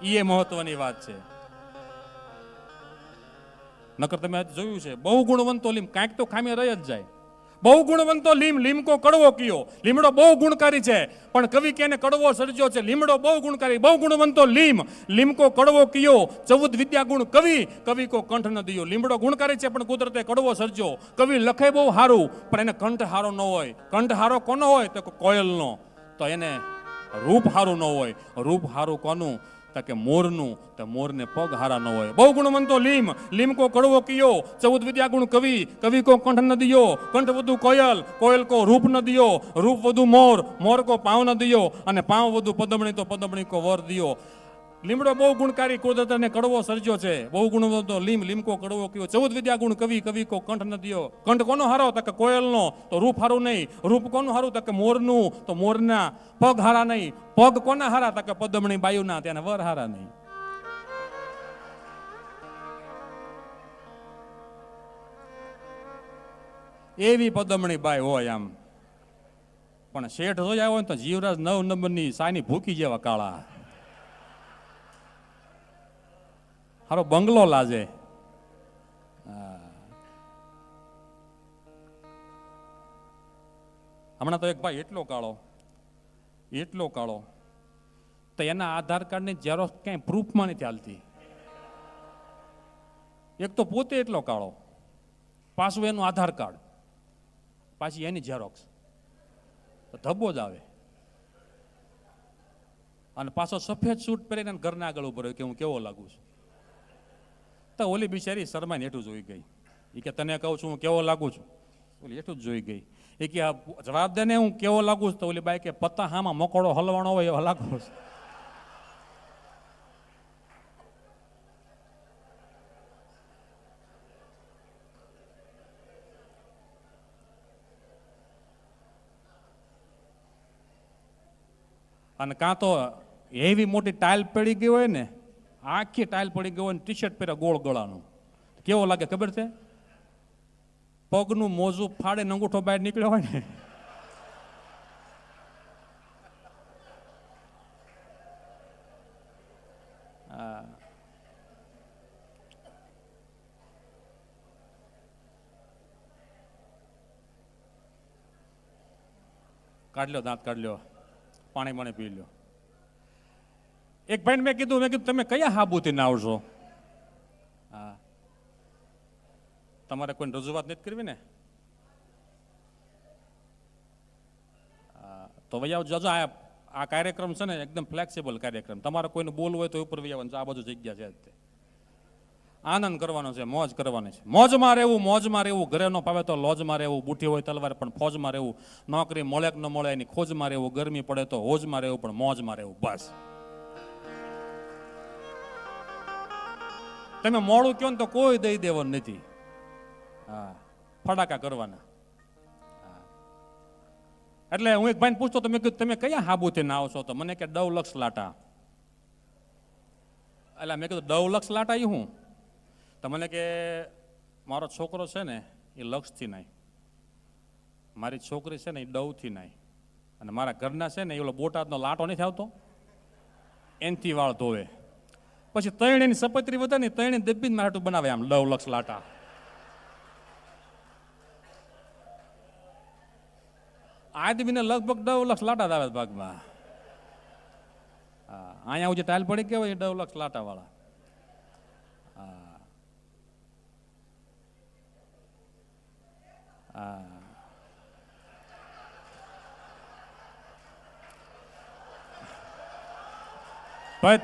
એ મહત્વની વાત છે. નકર તમે જોયું છે બહુ ગુણવંતો લીમ કાંઈક તો ખામી રહી જ જાય. બહુ ગુણવંતો લીમ લીમકો કડવો કયો. લીમડો બહુ ગુણકારી છે પણ કવિ કેને કડવો સર્જ્યો છે. લીમડો બહુ ગુણકારી બહુ ગુણવંતો લીમકો કડવો કયો. 14 વિદ્યા ગુણ કવિ કો કંઠ ન દિયો. લીમડો ગુણકારી છે પણ કુદરતે કડવો સર્જ્યો. કવિ લખે બહુ સારું પણ એને કંઠ હારો ન હોય. કંઠ હારો કોનો હોય તો કોયલનો. તો એને રૂપ હારું ન હોય. રૂપ હારું કોનું તો કે મોરનું. તો મોરને પગ હારા ન હોય. બહુ ગુણવંતો લીમકો કડવો કયો. 14 વિદ્યા ગુણ કવિ કો કંઠ ન દિયો. કંઠ વધુ કોયલ કો રૂપ ન દિયો. રૂપ વધુ મોર કો પાવ ન દિયો. અને પાવ વધુ પદમણી તો પદમણી કો વર દિયો. લીમડો બહુ ગુણકારી કુદરતને કડવો સર્જ્યો છે. બહુ ગુણવંતો લીમકો કડવો કયો. 14 વિદ્યા ગુણ કવિ કો કંઠ ન દિયો. કંઠ કોનો હારો તો કે કોયલનો. તો રૂપ હારું નહીં. રૂપ કોનું હારું તો કે મોરનું. તો મોરના પગ હારા નહીં. પગ કોના હારા તો કે પદમણી બાયુના. ત્યાં વર હારા નહીં. એવી પદમણી બાઈ હોય આમ. પણ શેઠ જોયા હોય તો જીવરાજ 9 નંબરની સાની ભૂકી જેવા કાળા. હારો બંગલો લાજે. હમણાં તો એક ભાઈ એટલો કાળો તો એના આધાર કાર્ડની ઝેરોક્સ ક્યાંય પ્રૂફમાં નથી હાલતી. એક તો પોતે એટલો કાળો, પાછું એનું આધાર કાર્ડ, પાછી એની ઝેરોક્સ, તો ધબ્બો જ આવે. અને પાછો સફેદ સૂટ પહેરીને ઘરના આગળ ઉભો રહ્યો કે હું કેવો લાગુ છું. તો ઓલી બિચારી શરમાઈને હેઠું જોઈ ગઈ. એ કે તને કહું છું હું કેવો લાગુ છું. ઓલી હેઠું જ જોઈ ગઈ. એ કે જવાબ દે ને હું કેવો લાગુ છું. તો ઓલી બાઈ કે પત્તા હામાં મકોડો હલવાણો હોય એવા લાગુ છું. અને કાં તો એવી મોટી ટાઇલ પડી ગઈ હોય ને, આખી ટાઇલ પડી ગઈ હોય ને, ટી શર્ટ પહેરે ગોળ ગળાનું, કેવો લાગે ખબર છે? પગનું મોજું ફાડે અંગૂઠો બહાર નીકળ્યો હોય ને. કાઢ લ્યો, દાંત કાઢ લ્યો, પાણી પી લ્યો. એક ભાઈને મેં કીધું તમે કયા હાબુથી નાવશો? હા, તમારે કોઈ રજૂઆત નથી કરવી ને? તો ભાઈ આવો જજો. આ કાર્યક્રમ છે ને એકદમ ફ્લેક્સિબલ કાર્યક્રમ. તમારે કોઈને બોલવું હોય તો ઉપર આવવાનું છે. આ બાજુ જગ્યા છે. આનંદ કરવાનો છે, મોજ કરવાની છે. મોજમાં રહેવું. ઘરે ન પાવે તો લોજમાં રહેવું. બુઠી હોય તલવાર પણ ફોજમાં રહેવું. નોકરી મળે કે ન મળે એની ખોજમાં રહેવું. ગરમી પડે તો હોજમાં રહેવું, પણ મોજમાં રહેવું. બસ. તમે મોડું કહો ને તો કોઈ દઈ દેવાનું નથી. હા, ફટાકા કરવાના. એટલે હું એક ભાઈને પૂછતો, તમે કયા હાબુથી નાવ છો? તો મને કે ડવલક્ષ લાટા. એટલે મેં કીધું ડવલક્ષ લાટા એ હું? તો મને કે મારો છોકરો છે ને એ લક્ષથી નાય, મારી છોકરી છે ને એ ડવથી નાય, અને મારા ઘરના છે ને એ ઓલો બોટાદનો લાટો નથી આવતો એનથી વાળ ધોવે. પછી તૈણીની સપત્રી વધે ને તૈણી દબીને મારે બનાવે આમ ડવલક્ષ લાટા. આદમીને લગભગ 9 લાખ લાટા જ આવે ભાગમાં. હા, અહીંયા જે ટાઇલ પડી ગયા હોય એ 9 લાખ લાટા વાળા. ભાઈ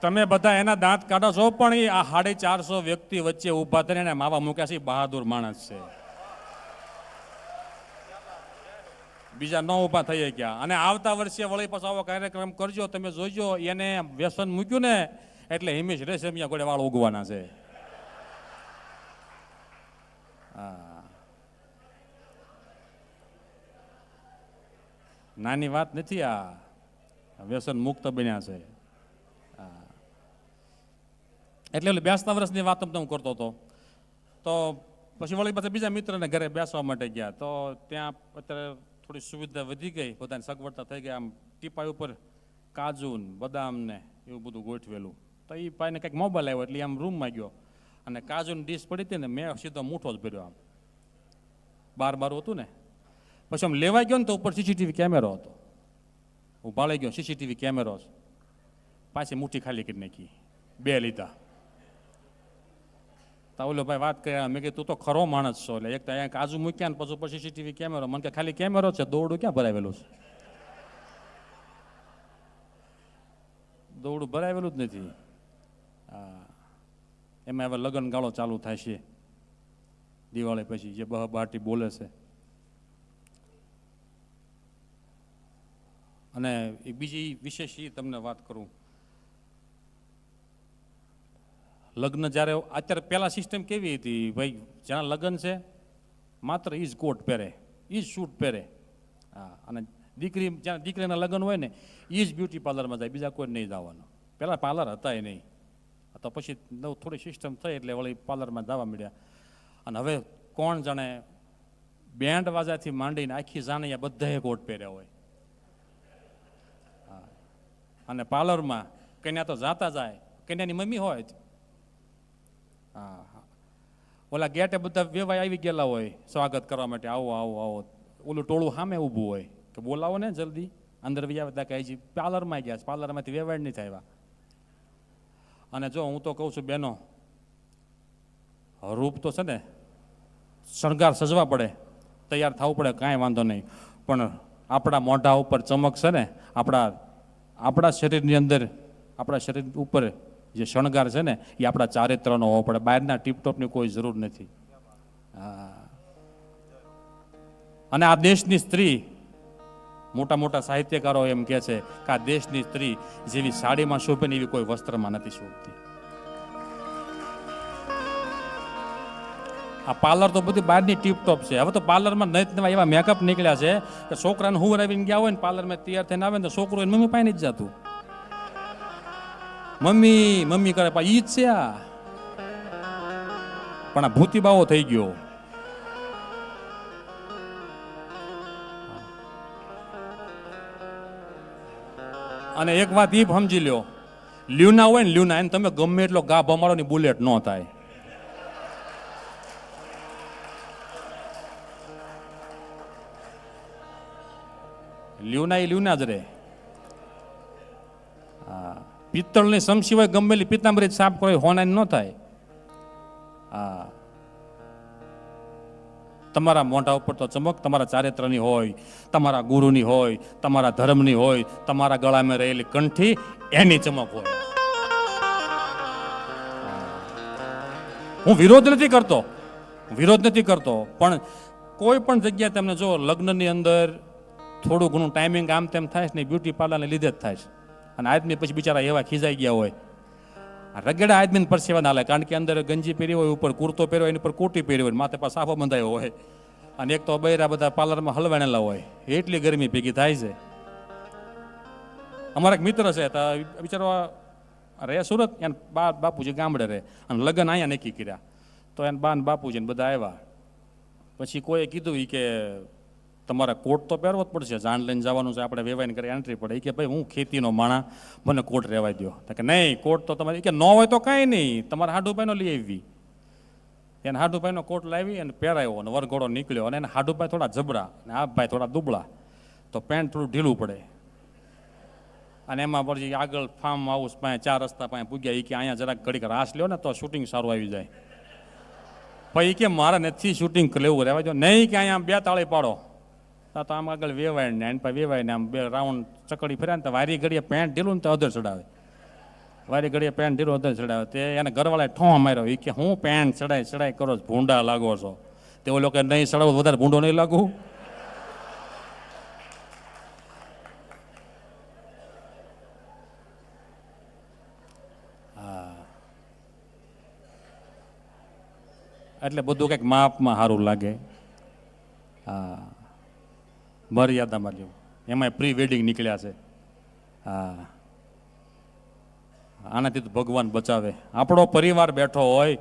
તમે બધા એના દાંત કાઢો છો, પણ એ આ 450 વ્યક્તિ વચ્ચે ઉભા થઈને માવા મૂક્યા છે. બહાદુર માણસ છે. બીજા ન ઉભા થઈ ગયા. અને આવતા વર્ષે વળી પાછો આવો કાર્યક્રમ કરજો. તમે જોઈજો, એને વ્યસન મૂક્યું ને એટલે હિમેશ રેશમિયા ઘોડે વાળ ઉગવાના છે. નાની વાત નથી. આ વ્યસન મુક્ત બન્યા છે. એટલે 82 વર્ષની વાત હું કરતો હતો. તો પછી વળી પાછા બીજા મિત્રને ઘરે બેસવા માટે ગયા. તો ત્યાં અત્યારે થોડી સુવિધા વધી ગઈ, બધાની સગવડતા થઈ ગઈ. આમ ટીપાઈ ઉપર કાજુ ને બદામ ને એવું બધું ગોઠવેલું. તો એ ભાઈને કંઈક મોબાઈલ આવ્યો એટલે આમ રૂમમાં ગયો અને કાજુની ડીશ પડી હતી ને મેં સીધો મૂઠો જ ભર્યો આમ બાર હતું ને. પછી આમ લેવા ગયો ને તો ઉપર સીસીટીવી કેમેરો હતો, હું ભાળી ગયો સીસીટીવી કેમેરો પાછી મુઠ્ઠી ખાલી કરી નાખી, 2 લીધા. તો ઓલો ભાઈ વાત કર્યા, મેં કીધું તું તો ખરો માણસ છો, એટલે એક તો અહીંયા કાજુ મૂક્યા ને પછી ઉપર સીસીટીવી કેમેરો, મને કે ખાલી કેમેરો છે, દોરડું ક્યાં ભરાવેલું છે? દોરડું ભરાવેલું જ નથી. હા, એમાં હવે લગ્ન ગાળો ચાલુ થાય છે દિવાળી પછી, જે બહાટી બોલે છે. અને એક બીજી વિશેષ તમને વાત કરું, લગ્ન જ્યારે અત્યારે પહેલા સિસ્ટમ કેવી હતી ભાઈ, જ્યાં લગ્ન છે માત્ર ઈ જ કોટ પહેરે, ઈ જ શૂટ પહેરે. હા, અને દીકરી જ્યાં દીકરીના લગ્ન હોય ને એ જ બ્યુટી પાર્લરમાં જાય, બીજા કોઈ નહીં જવાનું. પહેલાં પાર્લર હતા નહીં, તો પછી થોડી સિસ્ટમ થઈ એટલે વળી પાર્લરમાં જવા મળ્યા. અને હવે કોણ જાણે બેન્ડ વાજાથી માંડીને આખી જાણ્યા બધાએ કોટ પહેર્યા હોય. હા, અને પાર્લરમાં કન્યા તો જાતા જાય, કન્યાની મમ્મી હોય જ. હા, ઓલા ગેટે બધા વેવાય આવી ગયેલા હોય સ્વાગત કરવા માટે, આવો આવો આવો. ઓલું ટોળું સામે ઊભું હોય કે બોલાવો ને જલ્દી, અંદર બી આવે કે હજી પાર્લરમાં ગયા છે, પાર્લરમાંથી વેવાડ નહીં થયા. અને જો હું તો કહું છું બેનો, રૂપ તો છે ને શણગાર સજવા પડે, તૈયાર થવું પડે, કાંઈ વાંધો નહીં, પણ આપણા મોઢા ઉપર ચમક છે ને, આપણા શરીરની અંદર, આપણા શરીર ઉપર જે શણગાર છે ને એ આપણા ચારિત્રનો હોવો પડે, બહારના ટીપટોપની કોઈ જરૂર નથી. હા, અને આ દેશની સ્ત્રી, મોટા મોટા સાહિત્યકારો એમ કહે છે કે આ દેશની સ્ત્રી જેવી સાડીમાં શોભે ને એવી કોઈ વસ્ત્રમાં નથી શોભતી. આ પાર્લર તો બધી બહારની ટીપટોપ છે. હવે તો પાર્લરમાં નવા એવા મેકઅપ નીકળ્યા છે કે છોકરાને હું આવીને ગયા હોય ને પાર્લરમાં તૈયાર થઈને આવે ને તો છોકરો મમ્મી પાસે જ જતું, મમ્મી મમ્મી કરે, ઈ જ છે આ. પણ આ ભૂતિબાવો થઈ ગયો. અને એક વાત ઈ સમજી લ્યો, લ્યુના હોય ને લ્યુના, એને તમે ગમે એટલો ગા ભમાડો ની બુલેટ ન થાય. લ્યુના એ લ્યુના જ રે. હા, પિત્તળની સમસી હોય ગમેલી પિત્તાંબરી સાફ કરો, હોનાની ન થાય. હા, તમારા મોઢા ઉપર તો ચમક તમારા ચારિત્રની હોય, તમારા ગુરુની હોય, તમારા ધર્મની હોય, તમારા ગળામાં રહેલી કંઠી એની ચમક હોય. હું વિરોધ નથી કરતો, પણ કોઈ પણ જગ્યાએ તમને જો લગ્નની અંદર થોડું ઘણું ટાઈમિંગ આમ તેમ થાય છે ને, બ્યુટી પાર્લરને લીધે જ થાય છે. અને આદમી પછી બિચારા એવા ખીજાઈ ગયા હોય, રગડા આદમીને પરસેવા ના લે, કારણ કે અંદર ગંજી પહેરી હોય, ઉપર કુર્તો પહેર્યો હોય, એની ઉપર કોટી પહેરી હોય, માથે પાસે સાફો બંધાયો હોય, અને એક તો બૈરા બધા પાર્લરમાં હલવાણેલા હોય, એટલી ગરમી ભેગી થાય છે. અમારા એક મિત્ર છે, તો બિચારો રે સુરત, એને બાપુજી ગામડે રહે, અને લગ્ન અહીંયા નક્કી કર્યા. તો એને બા ને બાપુજીને બધા આવ્યા. પછી કોઈએ કીધું કે તમારે કોટ તો પહેરવો જ પડશે, જાણ લઈને જવાનું છે, આપણે વેવાઈને કરી એન્ટ્રી પડે. કે ભાઈ હું ખેતીનો માણા, મને કોટ રહેવાય દો. કે નહીં, કોટ તો તમારે, કે ન હોય તો કાંઈ નહીં, તમારે હાડુભાઈનો લઈ આવી. એને હાડુભાઈનો કોટ લાવી અને પહેરાયો, અને વરઘોડો નીકળ્યો. અને એને હાડુભાઈ થોડા જબરા અને આ ભાઈ થોડા દુબળા, તો પેન્ટ થોડું ઢીલું પડે. અને એમાં પછી આગળ ફાર્મ હાઉસ પાસે 4 રસ્તા પાસે પૂગ્યા. એ કે અહીંયા જરાક ઘડીક રાસ લ્યો ને તો શૂટિંગ સારું આવી જાય. પછી કે મારે નથી શૂટિંગ લેવું, રહેવા દો. નહીં, કે અહીંયા 2 તાળી પાડો. તો આમ આગળ વેવાય ને એન પાસે વેવાય ને આમ 2 રાઉન્ડ ચકડી ફર્યા ને તો વારી ઘડીએ પેન્ટ ઢીલું ને તો અધર ચડાવે, વારી ઘડીએ પેન્ટ ઢીલું અધર ચડાવે. તે એને ઘરવાળાએ ઠોં માર્યો. એ કે હું પેન્ટ ચડાઈ કરો છો, ભૂંડા લાગો છો. તેઓ લોકો નહીં ચડાવો, વધારે ભૂંડો નહીં લાગુ. હા, એટલે બધું કંઈક માપમાં સારું લાગે. હા, મર્યાદામાં લેવું. એમાંય પ્રી વેડિંગ નીકળ્યા છે. હા, આનાથી તો ભગવાન બચાવે. આપણો પરિવાર બેઠો હોય,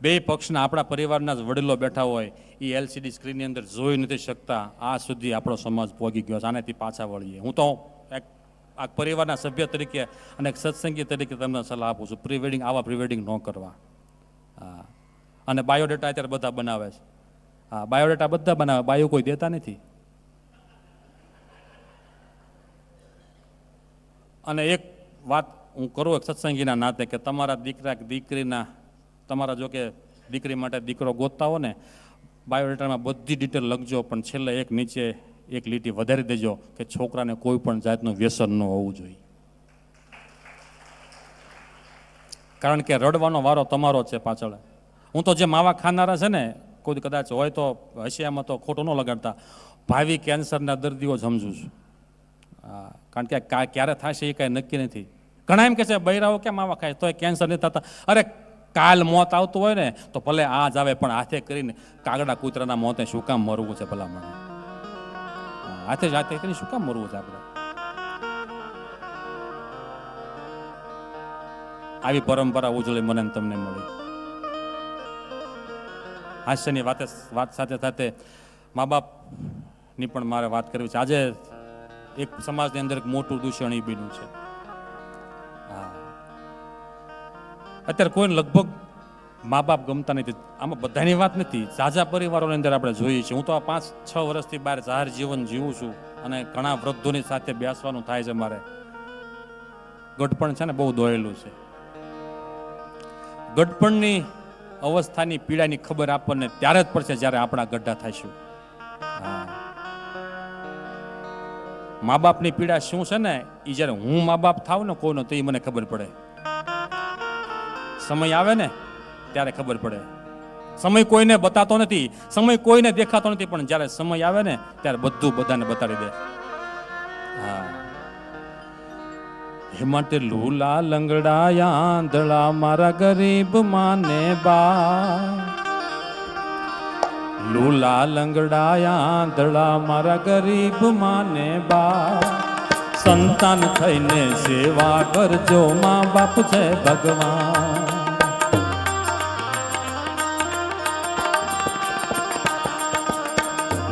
2 પક્ષના આપણા પરિવારના જ વડીલો બેઠા હોય, એ LCD સ્ક્રીનની અંદર જોઈ નથી શકતા. આ સુધી આપણો સમાજ પહોંચી ગયો છે. આનાથી પાછા વળીએ. હું તો એક આ પરિવારના સભ્ય તરીકે અને એક સત્સંગી તરીકે તમને સલાહ આપું છું, પ્રી વેડિંગ આવા પ્રી વેડિંગ ન કરવા. હા, અને બાયોડેટા અત્યારે બધા બનાવે છે. હા, બાયોડેટા બધા બનાવે, બાયો કોઈ દેતા નથી. અને એક વાત હું કરું એક સત્સંગીના નાતે કે તમારા દીકરા કે દીકરીના, તમારા જો કે દીકરી માટે દીકરો ગોતતા હો ને, બાયોડેટામાં બધી ડિટેલ લખજો, પણ છેલ્લે એક નીચે એક લીટી વધારી દેજો કે છોકરાને કોઈ પણ જાતનું વ્યસન ન હોવું જોઈએ. કારણ કે રડવાનો વારો તમારો છે પાછળ. હું તો જે માવા ખાનારા છે ને, કોઈ કદાચ હોય તો હશિયામાં તો ખોટું ન લગાડતા, ભાવિ કેન્સરના દર્દીઓ સમજું છું. કારણ કે ક્યારે થશે એ કાંઈ નક્કી નથી. ઘણા એમ કે છે બૈરાઓ કેમ માવા ખાય તો કેન્સર નથી થતા. અરે કાલ મોત આવતું હોય ને તો ભલે આજ આવે, પણ હાથે કરીને કાગડા કૂતરાના મોતે શું કામ મરવું છે ભલા મને? હાથે જ હાથે કરીને શું કામ મરવું છે આપણે? આવી પરંપરા ઉજળી મને તમને મળી. હાસ્યની વાત સાથે સાથે મા બાપની પણ મારે વાત કરવી છે. આજે એક સમાજની અંદર એક મોટું દૂષણ એ બન્યું છે. હા, અત્યારે કોઈને લગભગ મા બાપ ગમતા નથી. આમાં બધાની વાત નથી, ઝાઝા પરિવારોની અંદર આપણે જોઈએ છીએ. હું તો આ 5-6 વર્ષથી બહાર જાહેર જીવન જીવું છું અને ઘણા વૃદ્ધોની સાથે બેસવાનું થાય છે. મારે ગઢપણ છે ને બહુ દોયેલું છે. ગઢપણની અવસ્થાની પીડાની ખબર આપણને ત્યારે જ પડશે જ્યારે આપણા ગઢા થઈશું. મા બાપની પીડા શું છે ને એ જ્યારે હું મા બાપ થાવ ને કોઈનો, તો એ મને ખબર પડે. સમય આવે ને ત્યારે ખબર પડે. સમય કોઈને બતાતો નથી, સમય કોઈને દેખાતો નથી, પણ જ્યારે સમય આવે ને ત્યારે બધું બધાને બતાડી દે. હા, હે માટે લૂલા લંગડા આંધળા મારા ગરીબ માને બા, લૂલા લંગડા આંધળા મારા ગરીબ માને બા, સંતાન થઈને સેવા કરજો, મા બાપ છે ભગવાન.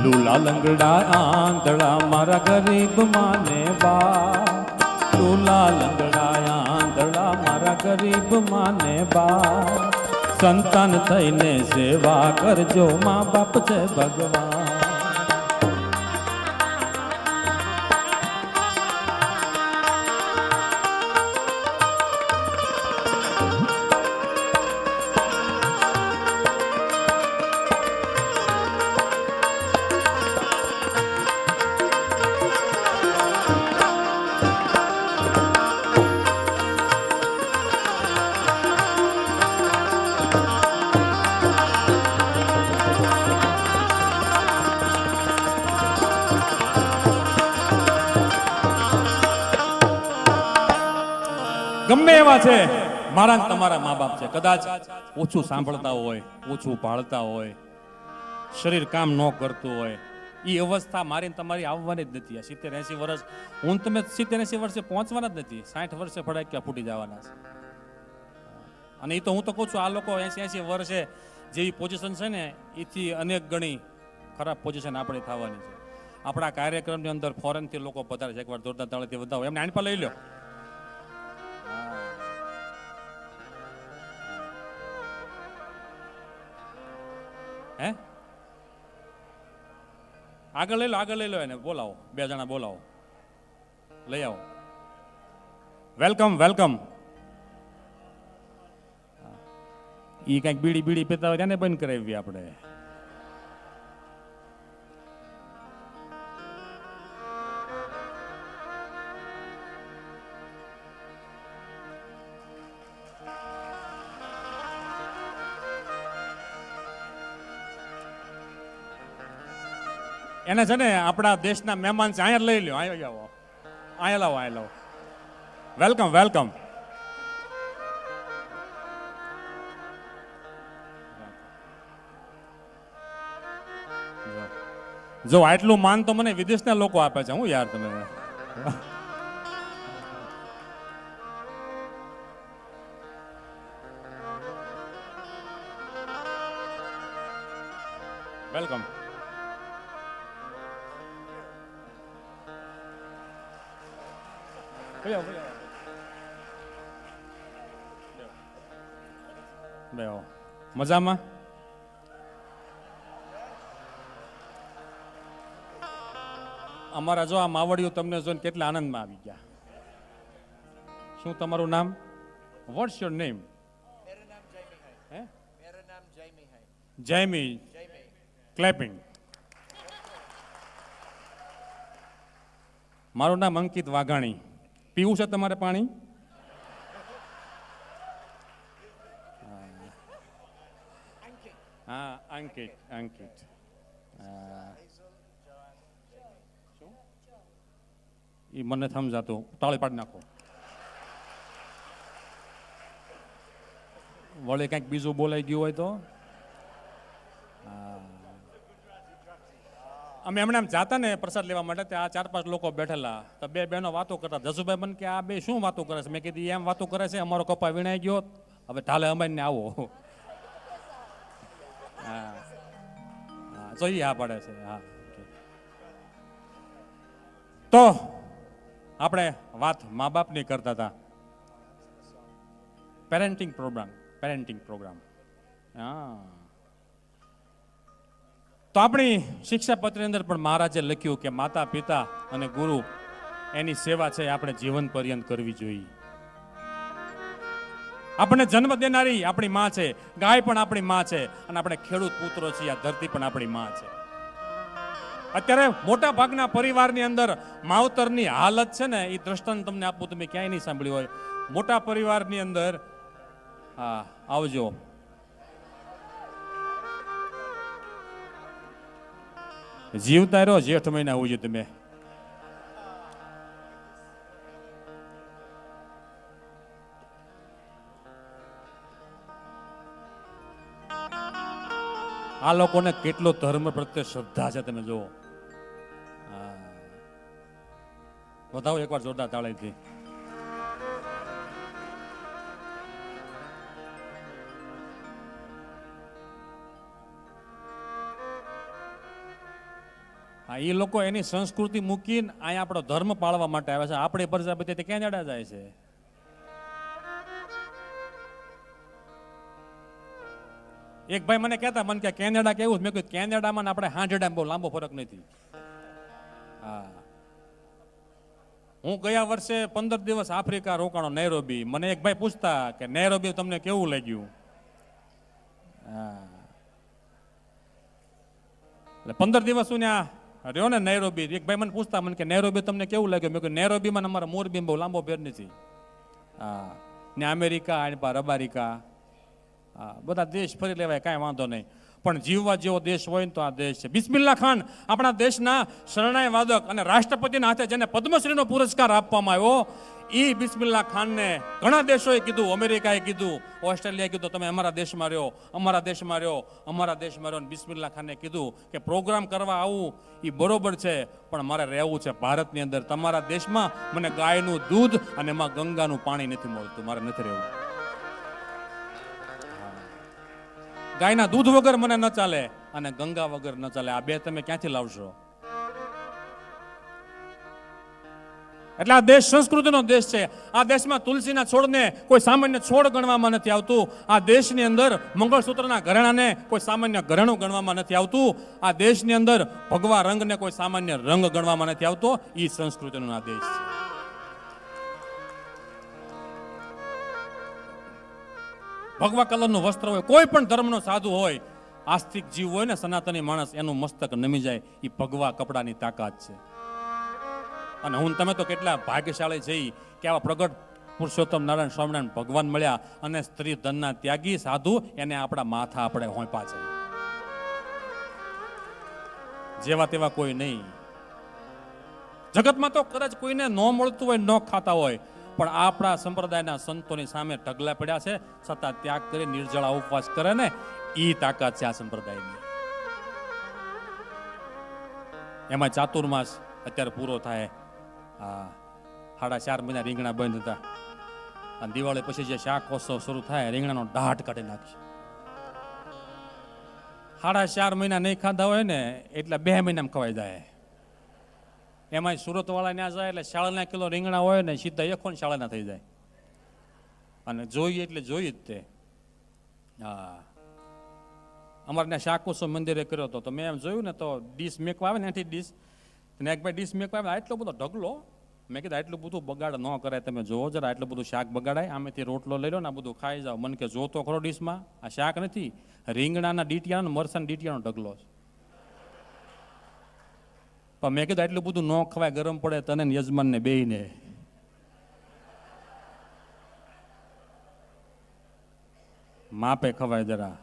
લૂલા લંગડા આંધળા મારા ગરીબ માને બા, લૂલા લંગડા આંધળા મારા ગરીબ માને બા, સંતાન થઈને સેવા કરજો, મા બાપ છે ભગવાન. ગમે એવા છે મારા તમારા મા બાપ છે, કદાચ ઓછું સાંભળતા હોય, ઓછું ભાળતા હોય, શરીર કામ ન કરતું હોય, એ અવસ્થા મારી તમારી આવવાની જ નથી. 70-80 વર્ષ, હું તમે 70-80 વર્ષે પહોંચવાના જ નથી. 60 વર્ષે ફડાક્યા ફૂટી જવાના છે. અને એ તો હું તો કહું છું, આ લોકો 80-80 વર્ષે જેવી પોઝિશન છે ને એથી અનેક ગણી ખરાબ પોઝિશન આપણી થવાની છે. આપણા કાર્યક્રમની અંદર ફોરેનથી લોકો પધારે છે, એકવાર જોરદાર તાળીથી વધાવો, એમને આણ પર લઈ લો. હે આગળ લઈ લો એને બોલાવો, 2 જણા બોલાવો, લઈ આવો. Welcome welcome. ઈ કઈક બીડી પીતા હોય તેને બંધ કરાવી આપણે. એને છે ને આપણા દેશના મહેમાન છે, અહીંયા લઈ લો, અહીંયા આવો, અહીંયા લાવો. Welcome welcome. જો આટલું માન તો મને વિદેશના લોકો આપે છે. હું યાર તમે વેલકમ. બેહો. મજામાં? અમારા જો આ માવડીઓ તમને જોઈને કેટલા આનંદમાં આવી ગયા. શું તમારું નામ? What's your name? જયમી ક્લેપિંગ. મારું નામ અંકિત વાઘાણી. પીવું છે તમારે પાણી? હા, અંકિત અંકિત. એ મને સમજાતું. તાળી પાડી નાખો. વળે કંઈક બીજું બોલાઈ ગયું હોય તો? અમે એમણે જાતા ને પ્રસાદ લેવા માટે ત્યાં 4-5 લોકો બેઠેલા તો બે બહેનો વાતો કરતા. જસુભાઈ મને કે આ બે શું વાતો કરે છે? મેં કીધું એમ વાતો કરે છે અમારો કપા વીણાઈ ગયો, હવે ઢાલે અમારીને આવો. હા હા, જોઈએ હા પડે છે. હા, તો આપણે વાત મા બાપની કરતા હતા. Parenting program. હા, તો આપણી શિક્ષાપત્રની અંદર પણ મહારાજે લખ્યું કે માતા પિતા અને ગુરુ એની સેવા છે આપણે જીવન પર્યંત કરવી જોઈએ. આપણને જન્મ દેનારી આપણી માં છે, ગાય પણ આપણી માં છે, અને આપણે ખેડૂત પુત્રો છીએ, આ ધરતી પણ આપણી માં છે. અત્યારે મોટા ભાગના પરિવારની અંદર માવતરની હાલત છે ને, એ દ્રષ્ટાંત તમને આપું, તમે ક્યાંય નહીં સાંભળ્યું હોય. મોટા પરિવારની અંદર, હા આવજો, જીવતા રહ્યો, જેઠ મહિના હોવું જોઈએ તમે. આ લોકોને કેટલો ધર્મ પ્રત્યે શ્રદ્ધા છે તમે જુઓ. વધાવો એકવાર જોરદાર તાળીથી. હા, એ લોકો એની સંસ્કૃતિ મૂકીને અહીંયા આપણો ધર્મ પાળવા માટે આવે છે. આપણે પ્રજાપતિ કેનેડા જાય છે. એક ભાઈ મને કહેતા, મને કે કેનેડા કેવું? મેં કહ્યું કેનેડામાં આપણે હાંજડામાં બહુ લાંબો ફરક નથી. હા, હું ગયા વર્ષે 15 દિવસ આફ્રિકા રોકાણો, નૈરોબી. મને એક ભાઈ પૂછતા કે નૈરોબી તમને કેવું લાગ્યું? હા, એટલે 15 દિવસ હું ત્યાં રહ્યો ને નૈરોબી. એક ભાઈ મને પૂછતા, મને કે નૈરોબી તમને કેવું લાગ્યું? મેં કહ્યું નૈરોબીમાં અમારા મોરબી બહુ લાંબો ફેર નથી. હા, ને અમેરિકા રબારિકા, હા, બધા દેશ ફરી લેવાય, કાંઈ વાંધો નહીં. પણ જીવવા જેવો દેશ હોય ને તો આ દેશ છે. બિસ્મિલ્લા ખાન આપણા દેશના શરણાઈ વાદક અને રાષ્ટ્રપતિના હાથે જેને પદ્મશ્રીનો પુરસ્કાર આપવામાં આવ્યો, એ બિસ્મિલ્લા ખાનને ઘણા દેશોએ કીધું, અમેરિકાએ કીધું, ઓસ્ટ્રેલિયાએ કીધું તમે અમારા દેશમાં રહ્યો, અમારા દેશમાં રહ્યો, અમારા દેશમાં રહ્યો. બિસ્મિલ્લા ખાને કીધું કે પ્રોગ્રામ કરવા આવું એ બરોબર છે, પણ મારે રહેવું છે ભારતની અંદર. તમારા દેશમાં મને ગાયનું દૂધ અને એમાં ગંગાનું પાણી નથી મળતું, મારે નથી રહેવું. ગાયના દૂધ વગર મને ન ચાલે અને ગંગા વગર ન ચાલે. આ બે તમે ક્યાંથી લાવશો? એટલે આ દેશ સંસ્કૃતિનો દેશ છે. આ દેશમાં તુલસીના છોડને કોઈ સામાન્ય છોડ ગણવામાં નથી આવતું. આ દેશની અંદર મંગળસૂત્રના ઘરેણાને કોઈ સામાન્ય ઘરેણું ગણવામાં નથી આવતું. આ દેશની અંદર ભગવા રંગને કોઈ સામાન્ય રંગ ગણવામાં નથી આવતો. એ સંસ્કૃતિનો આ દેશ છે. ભગવા કલરનું વસ્ત્ર હોય, કોઈ પણ ધર્મનો સાધુ હોય, આસ્તિક જીવ હોય ને, સનાતની માણસ, એનું મસ્તક નમી જાય. એ ભગવા કપડાની તાકાત છે. અને હું તમે તો કેટલા ભાગ્યશાળી છે કે આવા પ્રગટ પુરુષોત્તમ નારાયણ સ્વામિનારાયણ ભગવાન મળ્યા, અને સ્ત્રી ધનના ત્યાગી સાધુ એને આપણા માથા આપણે હોંપા છે. જેવા તેવા કોઈ નહીં. જગતમાં તો કદાચ કોઈને ન મળતું હોય, ન ખાતા હોય, પણ આપણા સંપ્રદાયના સંતોની સામે ઢગલા પડ્યા છે, છતાં ત્યાગ કરી નિર્જળા ઉપવાસ કરે ને, એ તાકાત છે આ સંપ્રદાયની. એમાં ચાતુર્માસ અત્યારે પૂરો થાય. હા, 4.5 મહિના રીંગણા બંધ હતા, અને દિવાળી પછી જે શાકોત્સવ શરૂ થાય, રીંગણાનો દાટ કાઢી નાખશે. 4.5 મહિના નહીં ખાધા હોય ને, એટલે 2 મહિનામાં ખવાઈ જાય. એમાંય સુરતવાળા ત્યાં જાય એટલે 4.5 કિલો રીંગણા હોય ને સીધા એકો ને શાળાના થઈ જાય. અને જોઈએ એટલે જોઈએ જ તે. હા, અમારે ત્યાં શાકોત્સવ મંદિરે કર્યો હતો તો મેં એમ જોયું ને તો ડીશ મેકવા આવે ને એથી ડીશ ને એક ભાઈ ડીશ મેકવા આવે આટલો બધો ઢગલો. મેં કીધું આટલું બધું બગાડ ન કરાય, તમે જોવો જરા આટલું બધું શાક બગાડાય, આમેથી રોટલો લઈ લો ને આ બધું ખાઈ જાઓ. મને કે જો તો ખરો ડીશમાં આ શાક નથી, રીંગણાના ડીટિયાનો મરસાના ડીટિયાનો ઢગલો છે. પણ મેં કીધું આટલું બધું ન ખવાય, ગરમ પડે તને ને યજમાનને બેયને. માપે ખવાય જરા.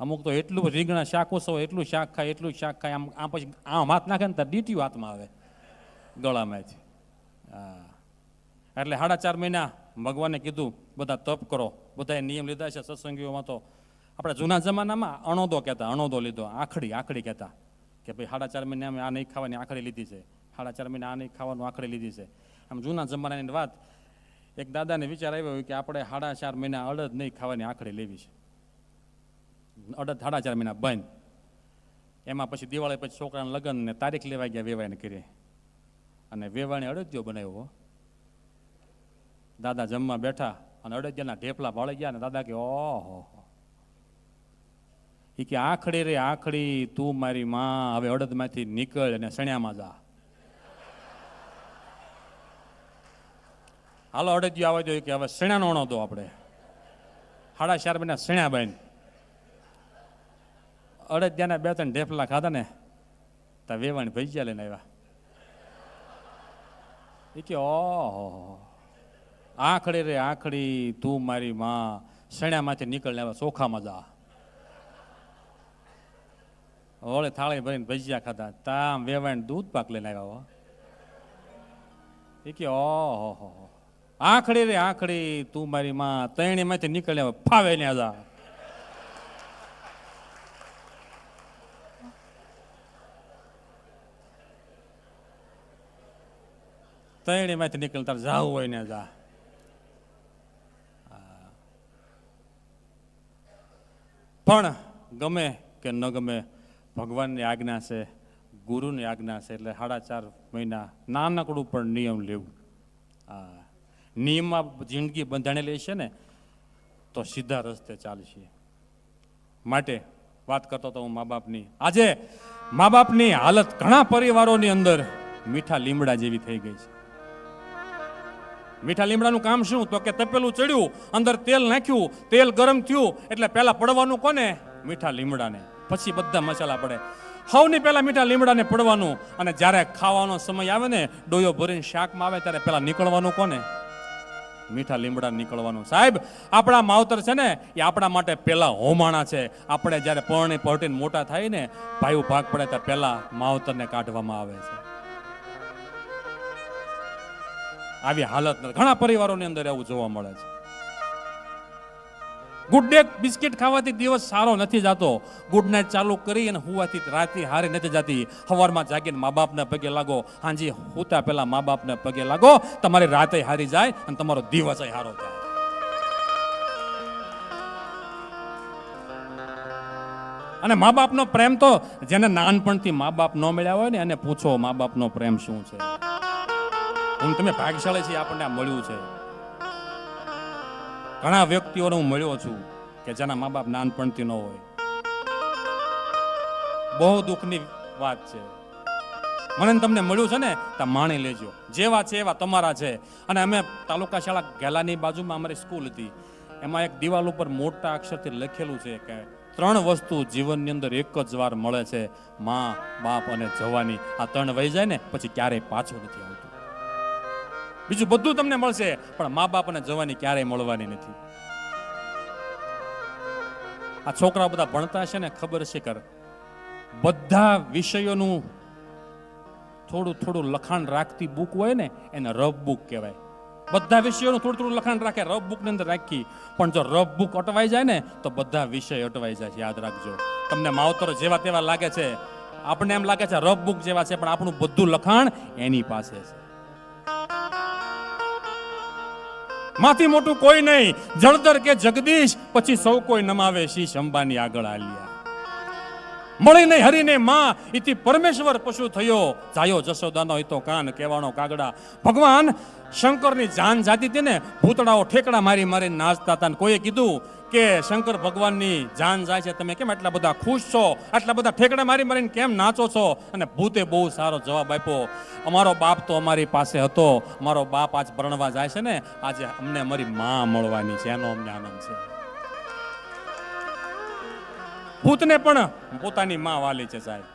અમુક તો એટલું રીંગણા શાક ઓછો એટલું શાક ખાય આમ પછી આમ હાથ નાખે ને ત્યારે ડીટીયું હાથમાં આવે ગળામાંથી. હા, એટલે 4.5 મહિના ભગવાને કીધું બધા તપ કરો, બધાએ નિયમ લીધા છે સત્સંગીઓમાં. તો આપણે જૂના જમાનામાં અણોદો કહેતા, અણોદો લીધો, આખડી કહેતા કે ભાઈ 4.5 મહિના અમે આ નહીં ખાવાની આખડી લીધી છે, 4.5 મહિના આ નહીં ખાવાનું આખડી લીધી છે. આમ જૂના જમાનાની વાત. એક દાદાને વિચાર આવ્યો કે આપણે 4.5 મહિના અડદ નહીં ખાવાની આખડી લેવી છે. અડદ 4.5 મહિના બંધ. એમાં પછી દિવાળી પછી છોકરાના લગ્ન ને તારીખ લેવા ગયા, વેવાઈને કરી અને વેવાણે અડદિયો બનાવ્યો. દાદા જમવા બેઠા અને અડદિયાના ઢેફલા ભાળી ગયા ને દાદા કે ઓહો, એ કે આખડી રે આખડી તું મારી માં, હવે અડદમાંથી નીકળ અને સણ્યામાં જા. હાલો અડદિયો આવવા જોઈએ કે હવે સણ્યાનો અણો દો આપણે. 4.5 મહિના સણ્યા બંધ. અડદિયાના 2-3 ઢેફલા ખાધા ને તા વેવાણી ભજીયા લઈને આવ્યા. એ કે ઓહો, આખડી રે આખડી તું મારી માં, સણ્યામાંથી નીકળને આવ્યા ચોખામાં જા. હોળે થાળી ભરીને ભજીયા ખાધા તામ વેવાણી દૂધ પાક લઈને આવ્યા. એ કે ઓહો, આખડી રે આખડી તું મારી માં, તૈણીમાંથી નીકળને ફાવે ને જા. તૈણીમાંથી નીકળ તાર જાવું હોય ને જા. પણ ગમે કે ન ગમે, ભગવાનની આજ્ઞા છે, ગુરુની આજ્ઞા છે, એટલે 4.5 મહિના નાનકડું પણ નિયમ લેવું. હા, નિયમમાં જિંદગી બંધાણેલી છે ને તો સીધા રસ્તે ચાલશે. માટે વાત કરતો હતો હું મા બાપની. આજે મા બાપની હાલત ઘણા પરિવારોની અંદર મીઠા લીમડા જેવી થઈ ગઈ છે. મીઠા લીમડાનું કામ શું? તો કે તપેલું ચડ્યું, અંદર તેલ નાખ્યું, તેલ ગરમ થયું એટલે પહેલા પડવાનું કોને? મીઠા લીમડાને. પછી બધા મસાલા પડે. સૌની પહેલા મીઠા લીમડાને પડવાનું. અને જ્યારે ખાવાનો સમય આવે ને, ડોયો ભરીને શાકમાં આવે ત્યારે પહેલા નીકળવાનું કોને? મીઠા લીમડા નીકળવાનું. સાહેબ, આપણા માવતર છે ને એ આપણા માટે પહેલા હોમાણા છે. આપણે જ્યારે પરણી પરટીને મોટા થાય ને, ભાઈ ભાગ પડે ત્યારે પહેલા માવતરને કાઢવામાં આવે છે. આવી હાલત ઘણા પરિવારોની અંદર એવું જોવા મળે છે. ગુડ ડે બિસ્કિટ ખાવાથી દિવસ સારો નથી જતો. ગુડ નાઇટ ચાલુ કરી અને હુવાથી રાતે હારી નથી જતી. સવારમાં જાગીને મા બાપને પગે લાગો, હાંજી હુતા પહેલા મા બાપને પગે લાગો, તમારી રાતે હારી જાય અને તમારો દિવસ હારો જાય. અને મા બાપનો પ્રેમ તો જેને નાનપણથી મા બાપ ન મળ્યા હોય ને એને પૂછો મા બાપનો પ્રેમ શું છે. હું તમે ભાગ્યશાળી છે, આપણને આ મળ્યું છે. ઘણા વ્યક્તિઓને હું મળ્યો છું કે જેના મા બાપ નાનપણથી ન હોય. બહુ દુઃખની વાત છે. મને તમને મળ્યું છે ને તો માણી લેજો. જેવા છે એવા તમારા છે. અને અમે તાલુકા શાળા ઘેલાની બાજુમાં અમારી સ્કૂલ હતી. એમાં એક દિવાલ ઉપર મોટા અક્ષરથી લખેલું છે કે 3 વસ્તુ જીવનની અંદર એક જ વાર મળે છે, મા, બાપ અને જવાની. આ 3 વહી જાય ને પછી ક્યારેય પાછું નથી આવતું. બીજું બધું તમને મળશે પણ મા બાપ અને જવાની ક્યારેય મળવાની નથી. આ છોકરાઓ બધા ભણતા છે ને, ખબર છે કર બધા વિષયોનું થોડું લખાણ રાખતી બુક હોય ને એને રફ બુક કહેવાય. બધા વિષયોનું થોડું લખાણ રાખે, રફ બુક ની અંદર રાખી. પણ જો રફ બુક અટવાઈ જાય ને તો બધા વિષય અટવાઈ જાય છે. યાદ રાખજો. તમને માવતર જેવા તેવા લાગે છે, આપણને એમ લાગે છે રફ બુક જેવા છે, પણ આપણું બધું લખાણ એની પાસે છે. માથી મોટું કોઈ નહીં, જળધર કે જગદીશ, પછી સૌ કોઈ નમાવે શીશ અંબાની આગળ આલિયા. મળી નહીં હરીને માં ઇતિ પરમેશ્વર પશુ થયો, જાયો જશોદાનો હિતો કાન કહેવાનો કાગડા. ભગવાન શંકરની જાન જાતી હતી ને, ભૂતડાઓ ઠેકડા મારી મારી નાચતા હતા. કોઈએ કીધું કે શંકર ભગવાનની જાન જાય છે, તમે કેમ આટલા બધા ખુશ છો, આટલા બધા ઠેકડા મારી મારીને કેમ નાચો છો? અને ભૂતે બહુ સારો જવાબ આપ્યો, અમારો બાપ તો અમારી પાસે હતો, અમારો બાપ આજ પરણવા જાય છે ને, આજે અમને અમારી માં મળવાની છે, એનો અમને આનંદ છે. ભૂતને પણ પોતાની માં વાલી છે સાહેબ.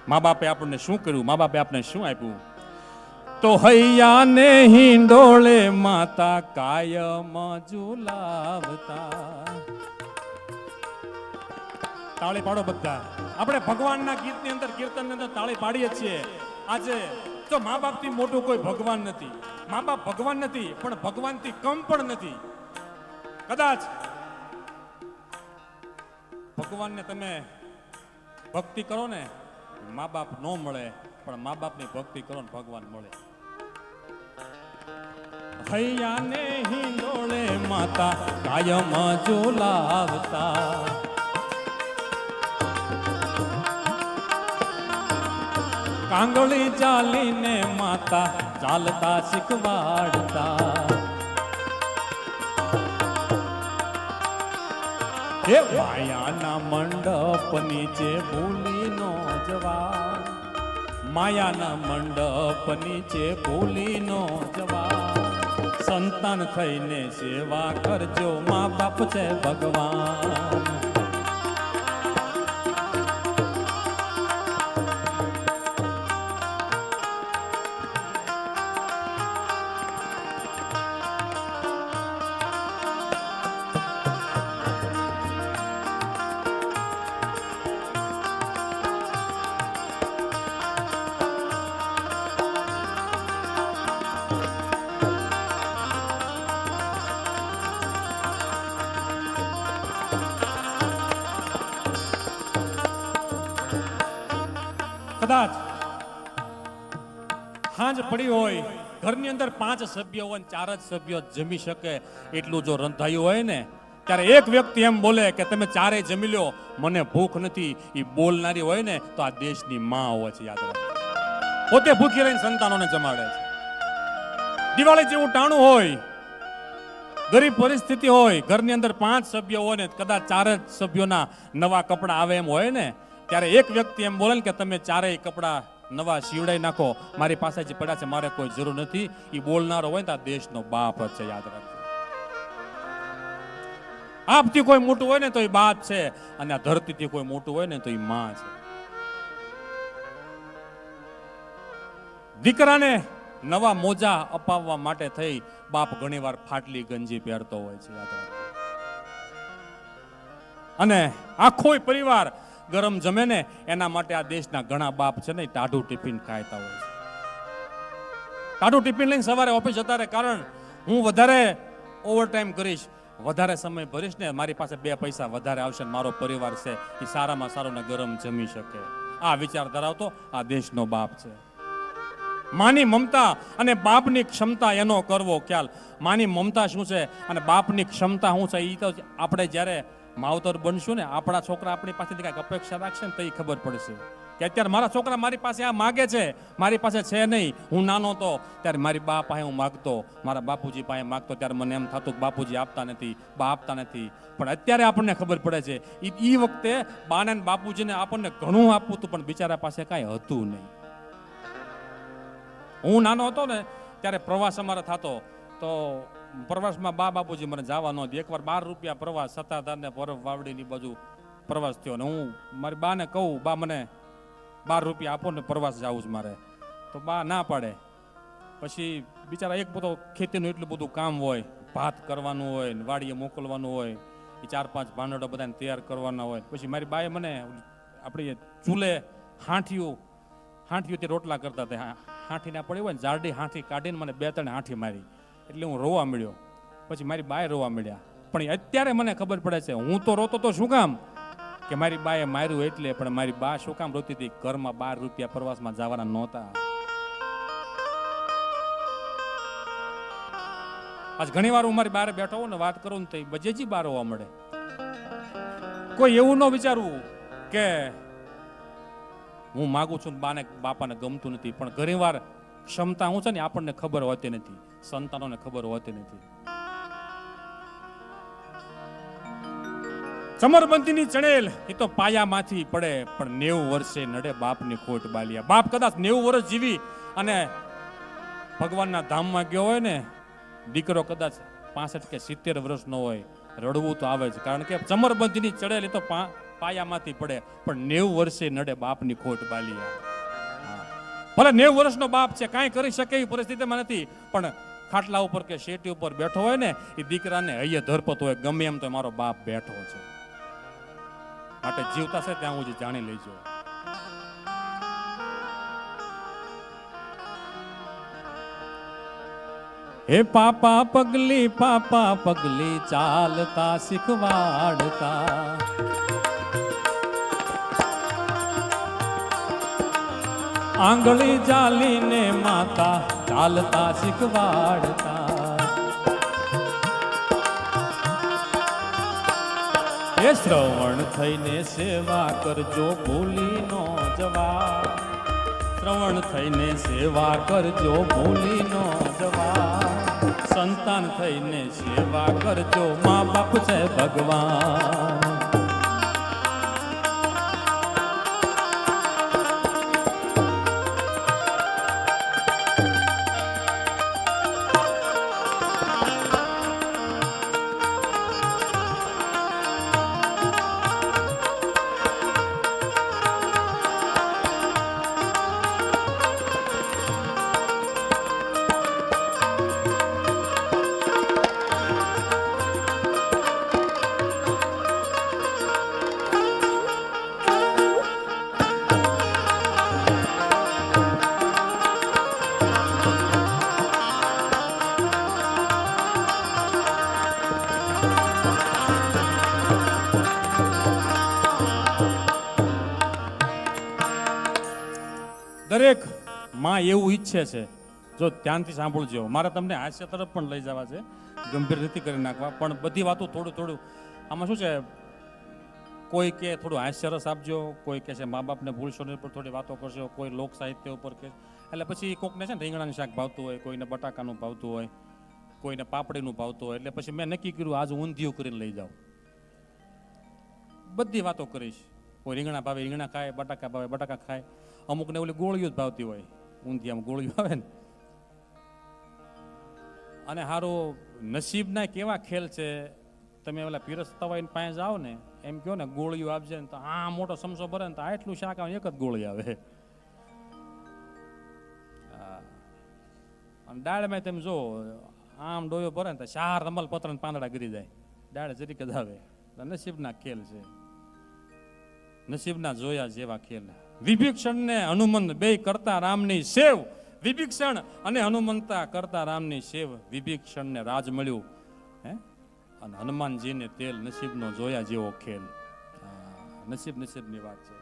મા બાપે આપણને શું કર્યું, મા બાપે આપણને શું આપ્યું? તો હૈયા ને હિંડોળે માતા કાયમ ઝુલાવતા. તાળી પાડો બધા. આપણે ભગવાનના ગીતની અંદર, કીર્તનની અંદર તાળી પાડીએ છીએ. આજે તો મા બાપથી મોટું કોઈ ભગવાન નથી. મા બાપ ભગવાન નથી, પણ ભગવાનથી કમ પણ નથી. કદાચ ભગવાનને તમે ભક્તિ કરો ને, મા બાપ ન મળે, પણ મા બાપની ભક્તિ કરો ને ભગવાન મળે. હૈયા ને હિંડોળે માતા કાયમ ઝુલાવતા. કાંગળી ચાલીને માતા ચાલતા શીખવાડતા. હે માયાના મંડપ નીચે ભૂલી નો જવા, માયાના મંડપ નીચે ભૂલી નો જવા. સંતાન થઈને સેવા કરજો, મા બાપ છે ભગવાન. કદાચ હાંજ પડી હોય, ઘરની અંદર 5 સભ્યો હોય, 4 જ સભ્યો જમી શકે એટલું જો રંધાયું હોય ને, ત્યારે એક વ્યક્તિ એમ બોલે કે તમે 4 જમી લો, મને ભૂખ નથી, એ બોલનારી હોય ને તો આ દેશની માં હોય છે. યાદ રાખો, પોતે ભૂખી રહીને સંતાનોને જમાડે છે. દિવાળી જેવું ટાણું હોય, ગરીબ પરિસ્થિતિ હોય, ઘરની અંદર 5 સભ્યો હોય ને કદાચ 4 જ સભ્યોના નવા કપડા આવે એમ હોય ને, ત્યારે એક વ્યક્તિ એમ બોલે કે તમે 4 કપડા નવા સીવડાઈ નાખો, મારી પાસે જે પડ્યા છે મારે કોઈ જરૂર નથી. એ બોલનારો હોય ને તો આ દેશનો બાપ જ છે. યાદ રાખજો, આપથી કોઈ મોટું હોય ને તો એ બાપ છે, અને આ ધરતીથી કોઈ મોટું હોય ને તો એ માં છે. દીકરાને નવા મોજા અપાવવા માટે થઈ બાપ ઘણીવાર ફાટલી ગંજી પહેરતો હોય છે. યાદ રાખજો. અને આખો પરિવાર ગરમ જમે ને એના માટે આ દેશના ઘણા બાપ છે ને ટાઢું ટિફિન ખાતા હોય છે. ટાઢું ટિફિન લઈને સવારે ઓફિસ જતા રહે, કારણ હું વધારે ઓવરટાઈમ કરીશ, વધારે સમય ભરીશ ને, મારી પાસે 2 પૈસા વધારે આવશે, મારો પરિવાર છે એ સારામાં સારો ને ગરમ જમી શકે. આ વિચાર ધરાવતો આ દેશનો બાપ છે. માની મમતા અને બાપની ક્ષમતા એનો કરવો ખ્યાલ. માની મમતા શું છે અને બાપની ક્ષમતા શું છે, એ તો આપણે જ્યારે માવતર બનશું ને, આપણા છોકરા આપણી પાસેથી કાંઈક અપેક્ષા રાખશે ને તો એ ખબર પડશે કે અત્યારે મારા છોકરા મારી પાસે આ માગે છે, મારી પાસે છે નહીં. હું નાનો હતો ત્યારે મારી બા પાસે હું માગતો, મારા બાપુજી પાસે માગતો, ત્યારે મને એમ થતું કે બાપુજી આપતા નથી, બા આપતા નથી. પણ અત્યારે આપણને ખબર પડે છે એ વખતે બાને ને બાપુજીને આપણને ઘણું આપવું હતું, પણ બિચારા પાસે કાંઈ હતું નહીં. હું નાનો હતો ને ત્યારે પ્રવાસ અમારે થતો, તો પ્રવાસમાં બા બાપુજી મને જવા ન દે. એકવાર 12 રૂપિયા પ્રવાસ, સત્તાધાર ને પરબ વાવડીની બાજુ પ્રવાસ થયો, ને હું મારી બાને કહું, બા મને 12 રૂપિયા આપો ને પ્રવાસ જવું જ મારે, તો બા ના પાડે. પછી બિચારા એક બધો ખેતીનું એટલું બધું કામ હોય, ભાત કરવાનું હોય, વાડીએ મોકલવાનું હોય, એ 4-5 ભાંડોળો બધાને તૈયાર કરવાના હોય. પછી મારી બાએ મને આપણી ચૂલે હાંઠીઓથી રોટલા કરતા હતા, હાંઠી ના પડી હોય ને, જાડી હાંઠી કાઢીને મને 2-3 હાંઠી મારી, એટલે હું રોવા મળ્યો. પછી મારી બાએ રોવા મળ્યા. પણ અત્યારે મને ખબર પડે છે, હું તો રોતો તો શું કામ કે મારી બાએ માર્યું એટલે, પણ મારી બા શું કામ રોતી હતી, ઘરમાં 12 રૂપિયા પ્રવાસમાં જવાના નહોતા. આજ ઘણી વાર હું મારી બારે બેઠો હોઉં ને વાત કરું ને તો બજેજી બાર હોવા મળે. કોઈ એવું ન વિચારવું કે હું માગું છું બાને બાપાને ગમતું નથી, પણ ઘણી વાર ક્ષમતા હું છે ને આપણને ખબર હોતી નથી, સંતાનોને ખબર હોતી નથી. ચમરબંધીની ચણેલ એ તો પાયામાંથી પડે, પણ 90 વર્ષે નડે બાપની ખોટ બાલિયા. બાપ કદાચ 90 વર્ષ જીવી અને ભગવાનના ધામમાં ગયો હોય ને, દીકરો કદાચ 65 કે 70 વર્ષનો હોય, રડવું તો આવે જ, કારણ કે ચમરબંધીની ચડેલ એ તો પાયામાંથી પડે, પણ 90 વર્ષે નડે બાપની ખોટ બાલિયા. ભલે 90 વર્ષનો બાપ છે, કાંઈ કરી શકે એવી પરિસ્થિતિમાં નથી, પણ ખાટલા ઉપર કે શેટી ઉપર બેઠો હોય ને, એ દીકરાને હૈયે ધરપત હોય, ગમે એમ તો મારો બાપ બેઠો છે. માટે જીવતા છે ત્યાં સુધી જાણી લેજો. હે પાપા પગલી ચાલતા શીખવાડતા, આંગળી જાલીને માતા ચાલતા શીખવાડતા. એ શ્રવણ થઈને સેવા કરજો ભૂલી નો જવા, શ્રવણ થઈને સેવા કરજો ભૂલી નો જવા, સંતાન થઈને સેવા કરજો, મા બાપ છે ભગવાન. દરેક માં એવું ઈચ્છે છે, જો ધ્યાનથી સાંભળજો, મારે તમને હાસ્ય તરફ પણ લઈ જવા છે, ગંભીર રીતે કરી નાખવા, પણ બધી વાતો થોડું આમાં શું છે, કોઈ કે થોડું હાસ્ય રસ આપજો, કોઈ કે છે મા બાપને ભૂલશો નહીં પર થોડી વાતો કરશો, કોઈ લોક સાહિત્ય ઉપર કે, એટલે પછી કોકને છે ને રીંગણાનું શાક ભાવતું હોય, કોઈને બટાકાનું ભાવતું હોય, કોઈને પાપડીનું ભાવતું હોય, એટલે પછી મેં નક્કી કર્યું આજ ઊંધિયું કરીને લઈ જાઉં. બધી વાતો કરીશ, કોઈ રીંગણા ભાવે રીંગણા ખાય, બટાકા ભાવે બટાકા ખાય, અમુકને ઓલી ગોળીઓ જ ભાવતી હોય, ઊંધિયામાં ગોળીઓ આવે ને. અને હારું નસીબના કેવા ખેલ છે, તમે ઓલા પીરસતા હોય પાસે જાઓ ને, એમ કહો ને ગોળીઓ આપજે ને, તો આ મોટો સમસો ભરે ને તો આટલું શાક આવે, એક જ ગોળી આવે. અને દાળમાં તમે જો આમ ડોયો ભરે ને તો 4 રમલ પત્ર ને પાંદડા ગરી જાય, દાળ જરીક જ આવે. નસીબના ખેલ છે, નસીબના જોયા જેવા ખેલ. વિભીક્ષણ ને હનુમંત બે કરતા રામની સેવ, વિભીક્ષણ અને હનુમંતા કરતા રામની સેવ. વિભીક્ષણ ને રાજ મળ્યું, હે, અને હનુમાનજીને તેલ. નસીબનો જોયા જેવો ખેલ. નસીબની વાત છે.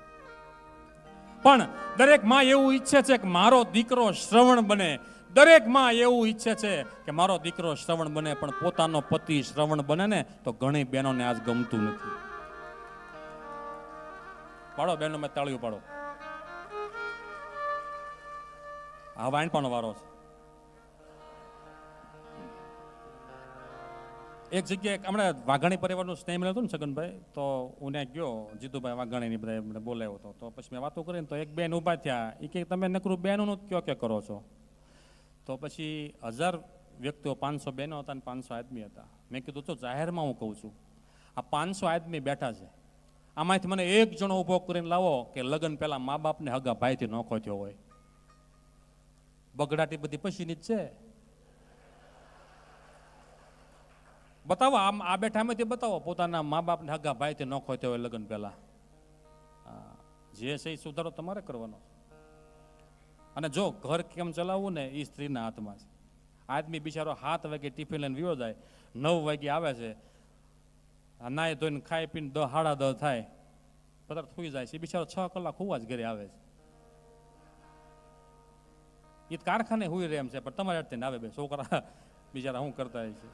પણ દરેક માં એવું ઈચ્છે છે કે મારો દીકરો શ્રવણ બને. દરેક માં એવું ઈચ્છે છે કે મારો દીકરો શ્રવણ બને, પણ પોતાનો પતિ શ્રવણ બને ને તો ઘણી બહેનોને આજ ગમતું નથી. પાડો બહેનો, મેં તાળીઓ પાડો. આ વાણપાનો વારો છે. એક જગ્યાએ હમણાં વાઘાણી પરિવારનું સ્નેહ મળ્યું હતું ને છગનભાઈ, તો હું ત્યાં ગયો, જીતુભાઈ વાઘાણીની બધા મને બોલાવ્યો હતો. તો પછી મેં વાતો કરીને તો એક બેન ઊભા થયા, એ કે તમે નકરું બહેનોનું કયો કે કરો છો? તો પછી 1000 વ્યક્તિઓ, 500 બહેનો હતા ને 500 આદમી હતા. મેં કીધું તો જાહેરમાં હું કહું છું, આ 500 આદમી બેઠા છે, આમાંથી મને એક જણો ઉભો કરીને લાવો કે લગ્ન પહેલા મા બાપને હગા ભાઈથી નોખો થયો હોય. બગડાટી બધી પછીની જ છે. બતાવો, આ બેઠામાંથી બતાવો પોતાના મા બાપને હગા ભાઈથી નોખો થયો હોય લગ્ન પહેલા. જે છે એ સુધારો તમારે કરવાનો. અને જો ઘર કેમ ચલાવવું ને એ સ્ત્રીના હાથમાં છે. આદમી બિચારો 7 વાગે ટિફિન લઈને વિયો જાય, 9 વાગે આવે છે, નાય ધોઈને ખાઈ પીને 10, સાડા 10 થાય, પદાર્થ સુઈ જાય છે. બિચારો 6 કલાક હુવા જ ઘરે આવે છે. એ કારખાને હુઈ રહે એમ છે, પણ તમારે અડધે આવે બે છોકરા બિચારા શું કરતા હોય છે.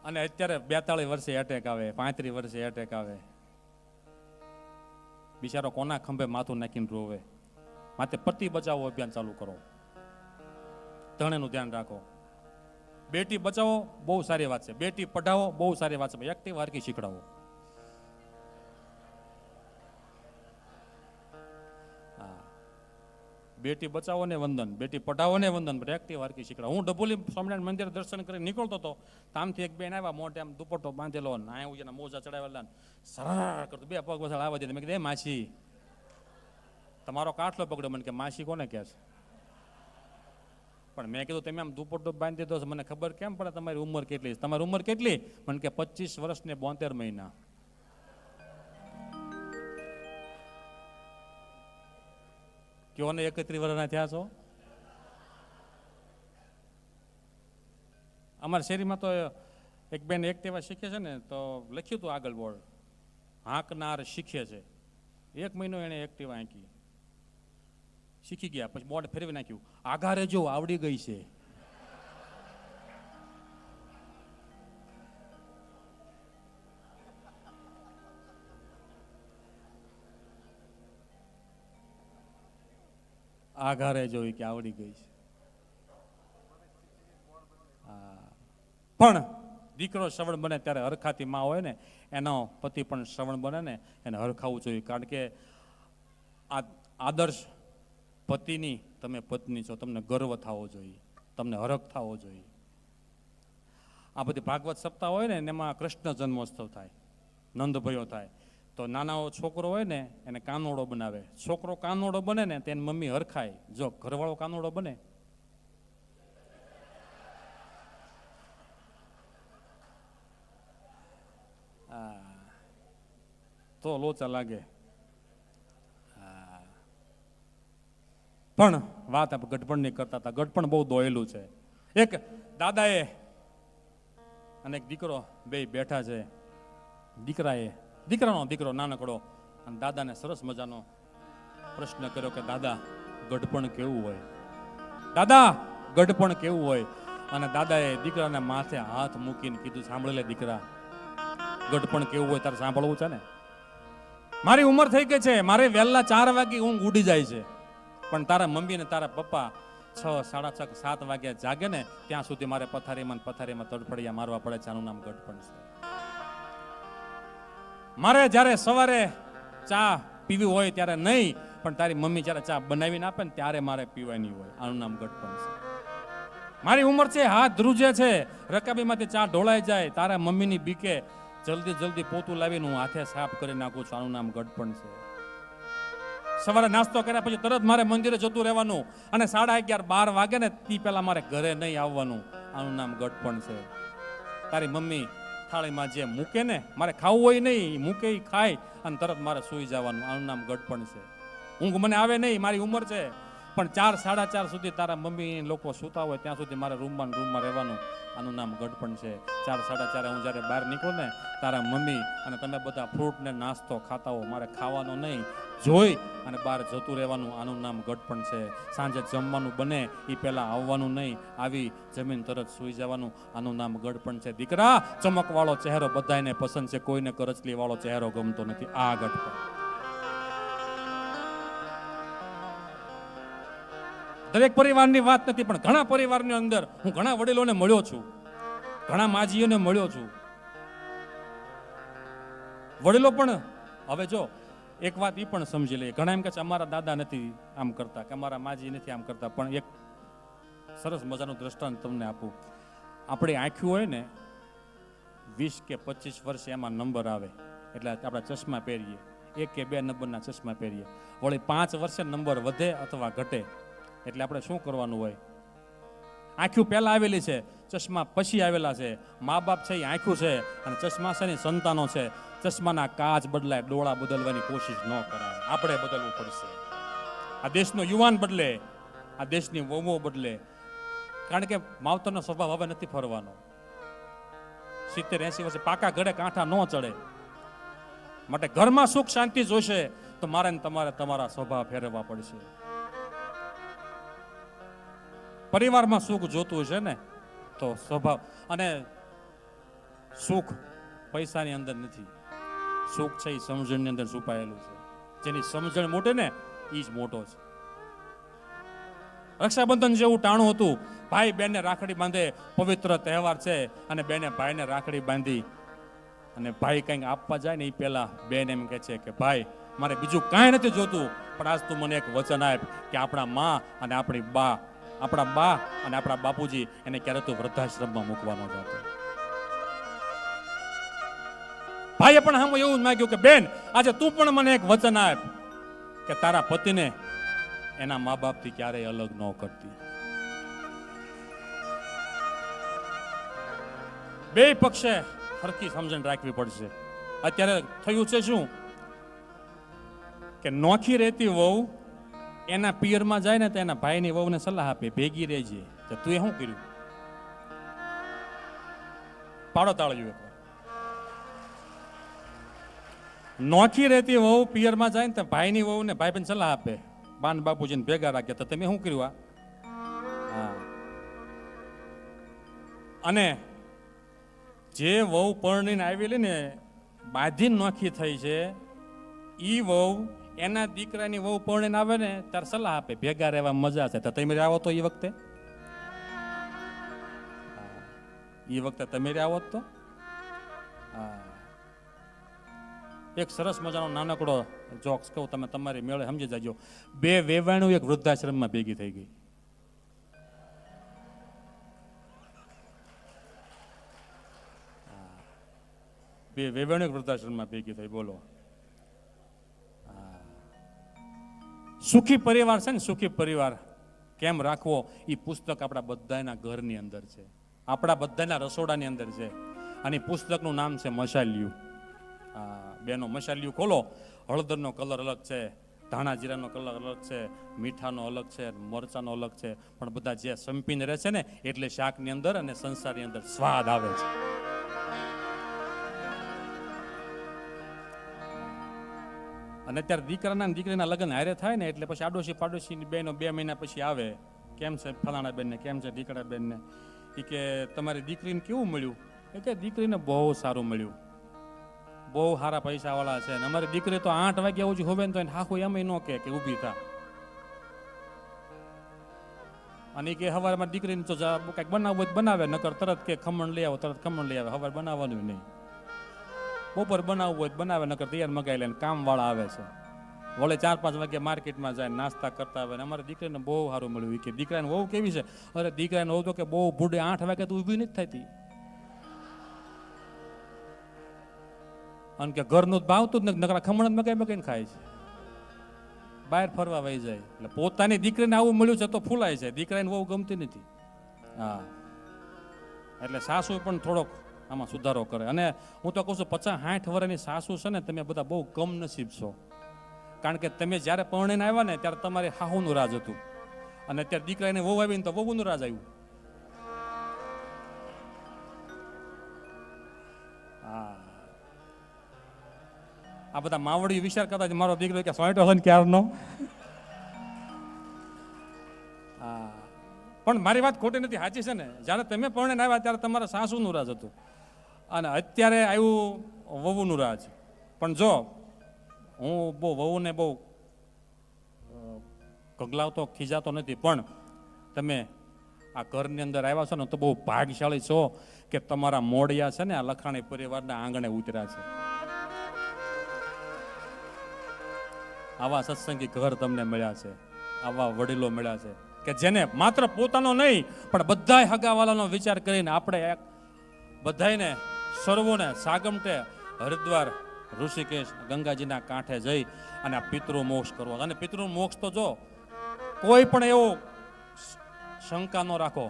અને અત્યારે 42 વર્ષે એટેક આવે, 35 વર્ષે એટેક આવે. બિચારો કોના ખંભે માથું નાખીને રોવે. માટે પતિ બચાવો અભિયાન ચાલુ કરો. ત્રણેયનું ધ્યાન રાખો. બેટી બચાવો બહુ સારી વાત છે, બેટી પઢાવો બહુ સારી વાત છે, એક્ટિવ હરકી શીખડાવો. બેટી બચાવો ને વંદન, બેટી પઢાવો ને વંદન, એક્ટિવ હરકી શીખડાવો. હું ડભોલી સ્વામિનારાયણ મંદિર દર્શન કરી નીકળતો હતો, તામથી એક બેન આવ્યા, મોઢે આમ દુપટ્ટો બાંધેલો, નાયા મોજા ચડાવેલા, સરા કરતો, બે પગ વસાડ આવવા દે. મેં કીધું માસી તમારો કાટલો પકડ્યો. મને કે માસી કોને કહે છે? પણ મેં કીધું તમે આમ દુપટ્ટો બાંધી દીધો છે, મને ખબર કેમ પડે તમારી ઉંમર કેટલી? તમારી ઉંમર કેટલી? મને કે 25 વર્ષ ને 72 મહિના. કયો ને 31 વર્ષના થયા છો? અમારા શેરીમાં તો એક બેન એક્ટિવા શીખે છે ને, તો લખ્યું હતું આગળ બોર્ડ, હાંકનાર શીખે છે. 1 મહિનો એને એક્ટિવા હાંકી, શીખી ગયા. પછી બોર્ડ ફેરવી નાખ્યું, આઘારે જો આવડી ગઈ છે. આઘારે જોઈ કે આવડી ગઈ છે. પણ દીકરો શ્રવણ બને ત્યારે હરખાતી માં હોય ને, એનો પતિ પણ શ્રવણ બને ને, એને હરખાવું જોઈએ. કારણ કે આ આદર્શ પતિની તમે પત્ની છો, તમને ગર્વ થવો જોઈએ, તમને હરખ થવો જોઈએ. આ બધી ભાગવત સપ્તાહ હોય ને, એમાં કૃષ્ણ જન્મોત્સવ થાય, નંદભયો થાય. તો નાનો છોકરો હોય ને એને કાનોડો બનાવે. છોકરો કાનોડો બને ને તેની મમ્મી હરખાય. જો ઘરવાળો કાનોડો બને તો લોચા લાગે. પણ વાત આપણે ગઢપણની કરતા હતા. ગઢપણ બહુ દોયેલું છે. એક દાદાએ અને એક દીકરો બે બેઠા છે. દીકરાનો દીકરો નાનકડો અને દાદાને સરસ મજાનો પ્રશ્ન કર્યો કે દાદા ગઢપણ કેવું હોય? દાદા ગઢપણ કેવું હોય? અને દાદાએ દીકરાના માથે હાથ મૂકીને કીધું, સાંભળી લે દીકરા, ગઢપણ કેવું હોય તારે સાંભળવું છે ને? મારી ઉંમર થઈ ગઈ છે, મારે વહેલા 4 વાગે ઊંઘ ઉડી જાય છે, પણ તારા મમ્મી ને તારા પપ્પા 6, 6:30, 7 વાગ્યા જાગે ને ત્યાં સુધી મારે પથારીમાં તડફડિયા મારવા પડે છે. આનું નામ ગઢપણ છે. મારે જ્યારે સવારે ચા પીવી હોય ત્યારે નહીં, પણ તારી મમ્મી જ્યારે ચા બનાવીને આપે ને ત્યારે મારે પીવાની હોય. આનું નામ ગઢપણ છે. મારી ઉંમર છે, હાથ ધ્રુજે છે, રકાબીમાંથી ચા ઢોળાઈ જાય, તારા મમ્મીની બીકે જલ્દી પોતું લાવીને હું હાથે સાફ કરી નાખું છું. આનું નામ ગઢપણ છે. સવારે નાસ્તો કર્યા પછી તરત મારે મંદિરે જતું રહેવાનું, અને 11:30, 12 વાગે ને તી પહેલા મારે ઘરે નહીં આવવાનું. આનું નામ ગઢપણ છે. તારી મમ્મી થાળીમાં જે મૂકે ને, મારે ખાવું હોય નહીં, મૂકે ખાય અને તરત મારે સૂઈ જવાનું. આનું નામ ગઢપણ છે. ઊંઘ મને આવે નહીં, મારી ઉંમર છે, પણ 4, 4:30 સુધી તારા મમ્મી લોકો સૂતા હોય ત્યાં સુધી મારે રૂમમાં રહેવાનું. આનું નામ ગઢપણ છે. 4, 4:30 હું જ્યારે બહાર નીકળું ને, તારા મમ્મી અને તમે બધા ફ્રૂટ ને નાસ્તો ખાતા હો, મારે ખાવાનો નહીં, જોઈ અને બહાર જતું રહેવાનું. આનું નામ ગઢપણ છે. સાંજે જમવાનું બને એ પહેલા આવવાનું નહીં, આવી જમીન તરત સૂઈ જવાનું. આનું નામ ગઢપણ છે. દીકરા ચમકવાળો ચહેરો બધાને પસંદ છે, કોઈને કરચલી વાળો ચહેરો ગમતો નથી. આ ગઢપણ. દરેક પરિવારની વાત નથી, પણ ઘણા પરિવારની અંદર હું ઘણા વડીલોને મળ્યો છું, ઘણા માજીઓને મળ્યો છું. વડીલો પણ હવે જો એક વાત એ પણ સમજી લે, ઘણા એમ કહે છે અમારા દાદા નથી આમ કરતા, કે અમારા માજી નથી આમ કરતા. પણ એક સરસ મજાનું દ્રષ્ટાંત તમને આપું. આપણી આંખ્યું હોય ને 20 કે 25 વર્ષે એમાં નંબર આવે, એટલે આપણે ચશ્મા પહેરીએ, 1 કે 2 નંબરના ચશ્મા પહેરીએ. વળી 5 વર્ષે નંબર વધે અથવા ઘટે, એટલે આપણે શું કરવાનું હોય? આંખ્યું પહેલા આવેલી છે, ચશ્મા પછી આવેલા છે. મા બાપ છે એ આંખ્યું છે, અને ચશ્મા છે ને સંતાનો છે. ચશ્માના કાચ બદલાય, ડોળા બદલવાની કોશિશ ન કરાય. આપણે બદલવું પડશે. આ દેશનો યુવાન બદલે, આ દેશની વહુઓ બદલે. કારણ કે માવતરનો સ્વભાવ હવે નથી ફરવાનો. 70-80 વર્ષે પાકા ઘરે કાંઠા ન ચડે. માટે ઘરમાં સુખ શાંતિ જોશે તો મારે ને તમારે તમારા સ્વભાવ ફેરવવા પડશે. પરિવારમાં સુખ જોતું છે ને તો સ્વભાવ. અને સુખ પૈસાની અંદર નથી, સુખ છે એ સમજણની અંદર છુપાયેલું છે. જેની સમજણ મોટે ને એ જ મોટો છે. રક્ષાબંધન જેવું ટાણું હતું, ભાઈ બેનને રાખડી બાંધે, પવિત્ર તહેવાર છે, અને બેને ભાઈને રાખડી બાંધી અને ભાઈ કંઈક આપવા જાય ને એ પહેલા બેન એમ કહે છે કે ભાઈ મારે બીજું કાંઈ નથી જોતું, પણ આજ તું મને એક વચન આપ કે આપણા માં અને આપણી બા, આપણા બા અને આપણા બાપુજી એને ક્યારે તું વૃદ્ધાશ્રમમાં મૂકવાનો જતો. ભાઈએ પણ હમ એવું માંગ્યું કે બેન આજે તું પણ મને એક વચન આપ કે તારા પતિને એના મા બાપથી ક્યારેય અલગ ન કરતી. બે પક્ષે સરખી સમજણ રાખવી પડશે. અત્યારે થયું છે શું કે નોખી રહેતી વહુ એના પિયરમાં જાય ને તો એના ભાઈની વહુને સલાહ આપે ભેગી રહેજે. તો તું એ શું કર્યું? પાડો તાળ્યું. નોખી રહેતી વહુ પિયરમાં જાય ને તો ભાઈની વહુને ભાઈ પણ સલાહ આપે બાન બાપુજીને ભેગા રાખ્યા. તો તમે શું કર્યું? હા. અને જે વહુ પરણીને આવેલી ને બાંધીને નોખી થઈ છે ઈ વહુ એના દીકરાની વહુ પરણીને આવે ને ત્યારે સલાહ આપે ભેગા રહેવા મજા છે. તો તમે આવો તો એ વખતે તમે આવો તો હા. એક સરસ મજાનો નાનકડો જોક્સ કહું, તમે તમારી મેળે સમજી જાજો. બે વેવાણું એક વૃદ્ધાશ્રમમાં ભેગી થઈ ગઈ. બે વેવાણું વૃદ્ધાશ્રમમાં ભેગી થઈ. બોલો. સુખી પરિવાર છે ને, સુખી પરિવાર કેમ રાખવો એ પુસ્તક આપણા બધાના ઘરની અંદર છે, આપણા બધાના રસોડાની અંદર છે. અને પુસ્તકનું નામ છે મસાલિયું. બેનો મસાલિયું ખોલો, હળદરનો કલર અલગ છે, ધાણા જીરાનો કલર અલગ છે, મીઠાનો અલગ છે, મરચાનો અલગ છે, પણ બધા જે સંપીને રહે છે ને એટલે શાકની અંદર અને સંસારની અંદર સ્વાદ આવે છે. અને અત્યારે દીકરાના દીકરીના લગ્ન હારે થાય ને એટલે પછી આડોશી પાડોશી બેનો 2 મહિના પછી આવે, કેમ છે ફલાણા બેનને, કેમ છે ઢીકડા બેનને, એ કે તમારી દીકરીને કેવું મળ્યું? એ કે દીકરીને બહુ સારું મળ્યું, બહુ સારા પૈસા વાળા છે. અમારી દીકરી તો 8 વાગ્યા સુધી હોવે ને તો હાખું એમ ન કે ઊભી થા. અને કે હવારે મારી દીકરીને તો કંઈક બનાવવું હોય બનાવે, નકર તરત કે ખમણ લઈ આવો, તરત ખમણ લઈ આવે. હવારે બનાવવાનું નહીં, બપોર બનાવવું હોય બનાવે, નકર તૈયાર મગાવી લે. કામ વાળા આવે છે, વળે 4-5 વાગે માર્કેટમાં જાય નાસ્તા કરતા આવે. અમારી દીકરીને બહુ સારું મળ્યું. કે દીકરાને વહુ કેવી છે? અરે દીકરાને વહુ તો કે બહુ બુઢે 8 વાગે તો ઊભી નથી થતી. અને કે ઘરનું ભાવતું જ નકરા ખમણ મગાઈ મગાઈને ખાય છે, બહાર ફરવા વહી જાય. એટલે પોતાની દીકરીને આવું મળ્યું છે તો ફૂલાય છે, દીકરાને બહુ ગમતી નથી. હા, એટલે સાસુ પણ થોડોક આમાં સુધારો કરે. અને હું તો કહું છું 50-60 વર્ષની સાસુ છે ને, તમે બધા બહુ કમ નસીબ છો. કારણ કે તમે જ્યારે પરણીને આવ્યા ને ત્યારે તમારી હાહુનું રાજ હતું, અને અત્યારે દીકરાને વહુ આવીને તો વહુનું રાજ આવ્યું. હા, આ બધા માવડી વિચાર કરતા મારો દીકરો કે 60 વર્ષ ક્યારનો. હા, પણ મારી વાત ખોટી નથી, સાચી છે ને. જ્યારે તમે પરણીને આવ્યા ત્યારે તમારા સાસુનું રાજ હતું, અને અત્યારે આવ્યું વહુનું રાજ. પણ જો હું બહુ વહુને બહુ ગગલાવતો ખીજાતો નથી, પણ તમે આ ઘરની અંદર આવ્યા છો ને તો બહુ ભાગ્યશાળી છો કે તમારા મોડિયા છે ને આ લખાણી પરિવારના આંગણે ઉતર્યા છે. આવા સત્સંગી ઘર તમને મળ્યા છે, આવા વડીલો મળ્યા છે કે જેને માત્ર પોતાનો નહીં પણ બધા હગાવાલાનો વિચાર કરીને આપણે એક બધાને સર્વોને સાગમટે હરિદ્વાર, ઋષિકેશ, ગંગાજીના કાંઠે જઈ અને આ પિતૃ મોક્ષ કરવો. અને પિતૃ મોક્ષ તો જો કોઈ પણ એવો શંકા ન રાખો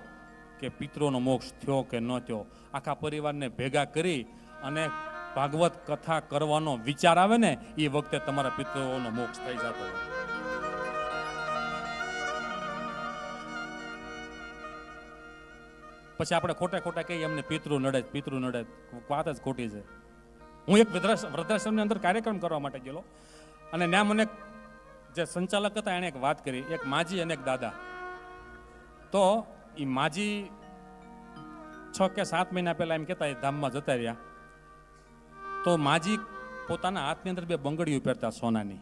કે પિતૃનો મોક્ષ થયો કે ન થયો. આખા પરિવારને ભેગા કરી અને ભાગવત કથા કરવાનો વિચાર આવે ને એ વખતે તમારા પિતૃઓનો મોક્ષ થઈ જતો હોય. પછી આપણે ખોટા ખોટા કહીએ એમને પિતૃ નડે, વાત જ ખોટી છે. હું એક વૃદ્ધાશ્રમની અંદર કાર્યક્રમ કરવા માટે ગયેલો, અને ત્યાં મને જે સંચાલક હતા એણે એક વાત કરી, એક માજી અને એક દાદા. તો એ માજી 6 કે 7 મહિના પહેલા એમ કહેતા એ ધામમાં જતા રહ્યા તો માજી પોતાના હાથની અંદર 2 બંગડીઓ પહેરતા સોનાની,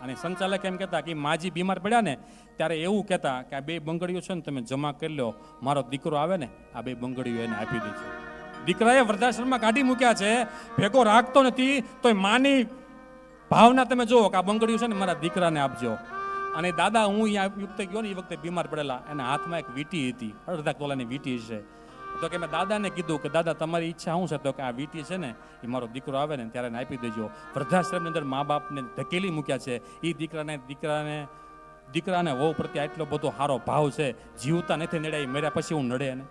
અને સંચાલક એમ કહેતા કે માજી બીમાર પડ્યા ને ત્યારે એવું કહેતા કે આ 2 બંગડીઓ છે ને તમે જમા કરી લો, મારો દીકરો આવે ને આ 2 બંગડીઓ એને આપી દેજો. દીકરાએ વૃદ્ધાશ્રમમાં કાઢી મૂક્યા છે, ભેગો રાખતો નથી, તો માની ભાવના તમે જુઓ કે આ બંગડીઓ છે ને મારા દીકરાને આપજો. અને દાદા હું અહીંયા યુક્ત ગયો ને એ વખતે બીમાર પડેલા, એના હાથમાં એક વીંટી હતી, અડધા તોલાની વીંટી છે. તો કે મેં દાદાને કીધું કે દાદા તમારી ઈચ્છા શું છે? તો કે આ વીંટી છે ને એ મારો દીકરો આવે ને ત્યારે એને આપી દેજો. વૃદ્ધાશ્રમની અંદર મા બાપને ધકેલી મૂક્યા છે, એ દીકરાને વહુ પ્રત્યે આટલો બધો સારો ભાવ છે, જીવતા નથી નડ્યા, મર્યા પછી હું નડે એને?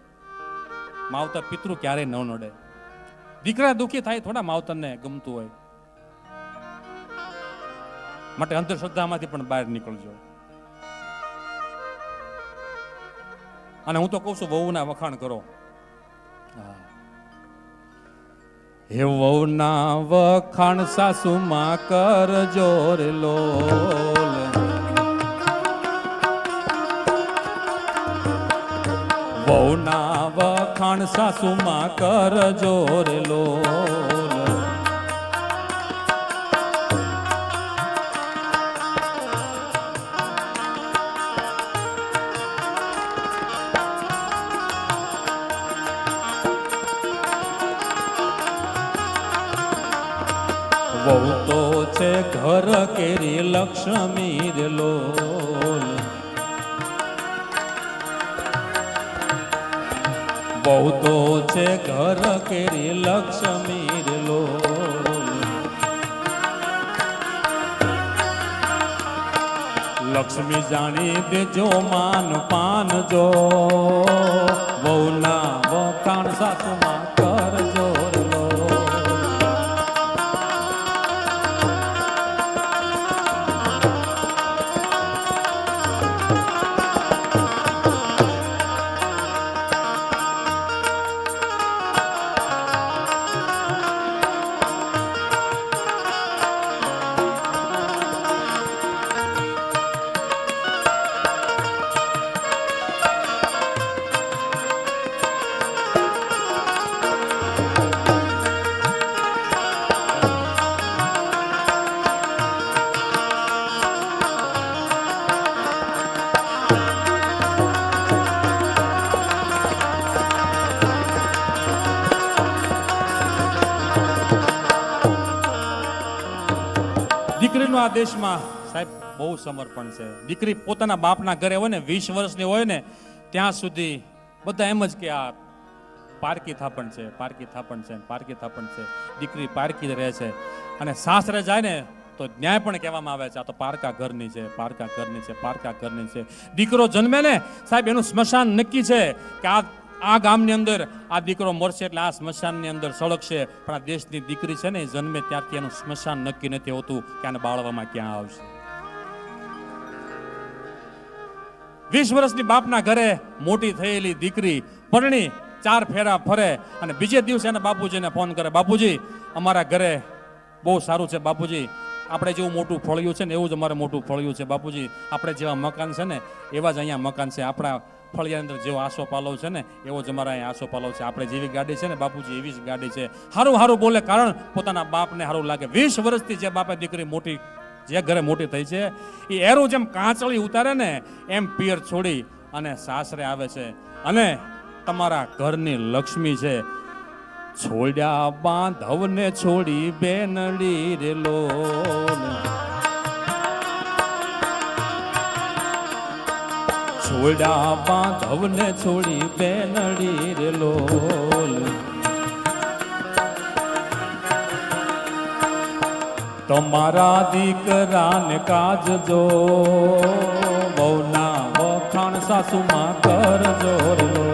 માવતર પિતૃ ક્યારેય ન નડે. દીકરા દુઃખી થાય થોડા માવતરને ગમતું હોય. માટે અંધશ્રદ્ધામાંથી પણ બહાર નીકળજો. અને હું તો કહું છું વહુના વખાણ કરો. હે વહુના વખાણ સાસુમાં કરજો રે લોલ, વહુના વખાણ સાસુમાં કરજો રે લોલ. વહુ તો છે ઘર કેરી લક્ષ્મી રે લોલ, વહુ તો છે ઘર કેરી લક્ષ્મી રે લોલ. લક્ષ્મી જાણી દેજો માન પાન જો, વહુના વખાણ સાસુમાં કરજો રે લોલ. દીકરીનું આ દેશમાં સાહેબ બહુ સમર્પણ છે. દીકરી પોતાના બાપના ઘરે હોય ને 20 વર્ષની હોય ને ત્યાં સુધી બધા એમ જ કે આ પારકી થાપણ છે, પારકી થાપણ છે, પારકી થાપણ છે. દીકરી પારકી રહે છે અને સાસરે જાય ને તો ન્યાય પણ કહેવામાં આવે છે આ તો પારકા ઘરની છે, પારકા ઘરની છે, પારકા ઘરની છે. દીકરો જન્મે ને સાહેબ એનું સ્મશાન નક્કી છે કે આ ગામની અંદર આ દીકરો મરશે એટલે આ સ્મશાનની અંદર સળગશે. પણ આ દેશની દીકરી છે ને એ જન્મે ત્યારથી એનું સ્મશાન નક્કી નથી હોતું કે આને બાળવામાં ક્યાં આવશે. 20 વર્ષની બાપના ઘરે મોટી થયેલી દીકરી પરણી 4 ફેરા ફરે અને બીજે દિવસે એને બાપુજીને ફોન કરે, બાપુજી અમારા ઘરે બહુ સારું છે, બાપુજી આપણે જેવું મોટું ફળિયું છે ને એવું જ અમારે મોટું ફળિયું છે, બાપુજી આપણે જેવા મકાન છે ને એવા જ અહીંયા મકાન છે, આપણા ફળિયાની અંદર જેવો આસોપાલવ છે ને એવો જ અમારા અહીંયા આસોપાલવ છે, આપણે જેવી ગાડી છે ને બાપુજી એવી જ ગાડી છે. હારું હારું બોલે, કારણ પોતાના બાપને હારું લાગે. 20 વર્ષથી જે બાપે દીકરી મોટી જે ઘરે મોટી થઈ છે એ એરું જેમ કાંચળી ઉતારે ને એમ પિયર છોડી અને સાસરે આવે છે. અને તમારા ઘરની લક્ષ્મી છે. છોડ્યા બાંધવને છોડી બેનડી રે લોલ, છોડ્યા બાંધવને છોડી બેનડી રે લોલ. તમારા દીકરાને કાજજો, બહુના વખાણ સાસુમાં કરજો રે લોલ.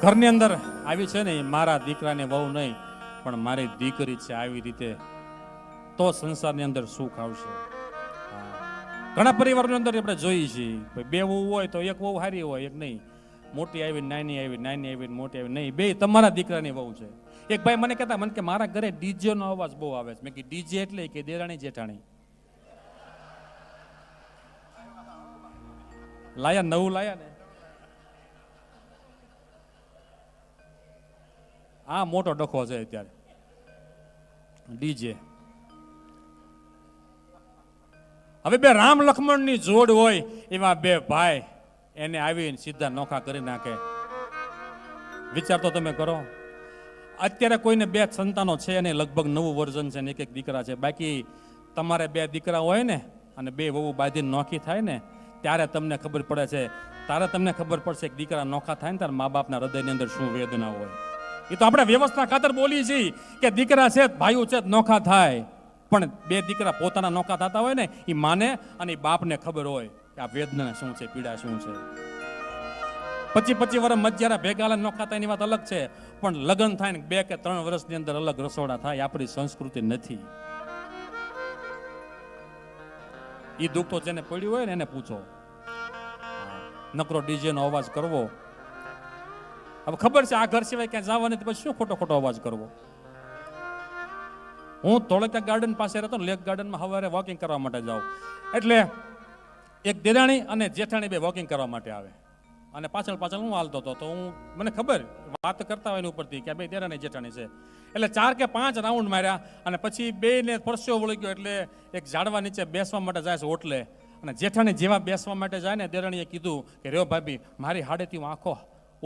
ઘરની અંદર આવી છે ને મારા દીકરાને વહુ નહીં પણ મારી દીકરી છે, આવી રીતે તો સંસારની અંદર સુખ આવશે. ઘણા પરિવારની અંદર આપણે જોઈએ છીએ 2 વહુ હોય તો એક વહુ સારી હોય, એક નહીં. મોટી આવી નાની આવી, નાની આવી મોટી આવી નહીં, બે તમારા દીકરાની વહુ છે. એક ભાઈ મને કહેતા, મને કે મારા ઘરે ડીજે નો અવાજ બહુ આવે છે. મેં કીધું ડીજે એટલે કે દેરાણી જેઠાણી લાયા, નવું લાયા ને આ મોટો ડખો છે અત્યારે ડીજે. હવે બે રામ લક્ષ્મણ ની જોડ હોય એમાં બે ભાઈ એને આવીને સીધા નોખા કરી નાખે. વિચાર તો તમે કરો. અત્યારે કોઈને બે સંતાનો છે અને લગભગ નવું વર્ઝન છે ને એક એક દીકરા છે. બાકી તમારે બે દીકરા હોય ને અને બે વહુ બાંધીને નોખી થાય ને ત્યારે તમને ખબર પડે છે, ત્યારે તમને ખબર પડશે કે દીકરા નોખા થાય ને ત્યારે મા બાપના હૃદયની અંદર શું વેદના હોય. એ તો આપણે વ્યવસ્થા ખાતર બોલીએ છીએ કે દીકરા છે ભાઈઓ છે નોખા થાય, પણ બે દીકરા પોતાના નોખા થતા હોય ને એ માને અને બાપને ખબર હોય કે આ વેદના શું છે, પીડા શું છે. 25 વર્ષ મત ભેગા નોખા થાય એની વાત અલગ છે, પણ લગ્ન થાય ને 2 કે 3 વર્ષની અંદર અલગ રસોડા થાય, આપણી સંસ્કૃતિ નથી. એ દુઃખ તો જેને પડ્યું હોય ને એને પૂછો. નકરો ડીજે નો અવાજ કરવો, હવે ખબર છે આ ઘર સિવાય ક્યાં જવાની, પછી શું ખોટો ખોટો અવાજ કરવો. હું ધોળકા ગાર્ડન પાસે રહેતો ને, લેક ગાર્ડનમાં સવારે વોકિંગ કરવા માટે જાઉં, એટલે એક દેરાણી અને જેઠાણી બે વોકિંગ કરવા માટે આવે અને પાછળ પાછળ હું હાલતો હતો. તો હું મને ખબર વાત કરતા હોય એની ઉપરથી કે બે દેરાણી જેઠાણી છે, એટલે 4 કે 5 રાઉન્ડ માર્યા અને પછી બે ને પરસ્યો વળી ગયો, એટલે એક ઝાડવા નીચે બેસવા માટે જાય છે ઓટલે, અને જેઠાણી જેવા બેસવા માટે જાય ને દેરાણીએ કીધું કે રહ્યો ભાભી મારી હાડેથી હું આખો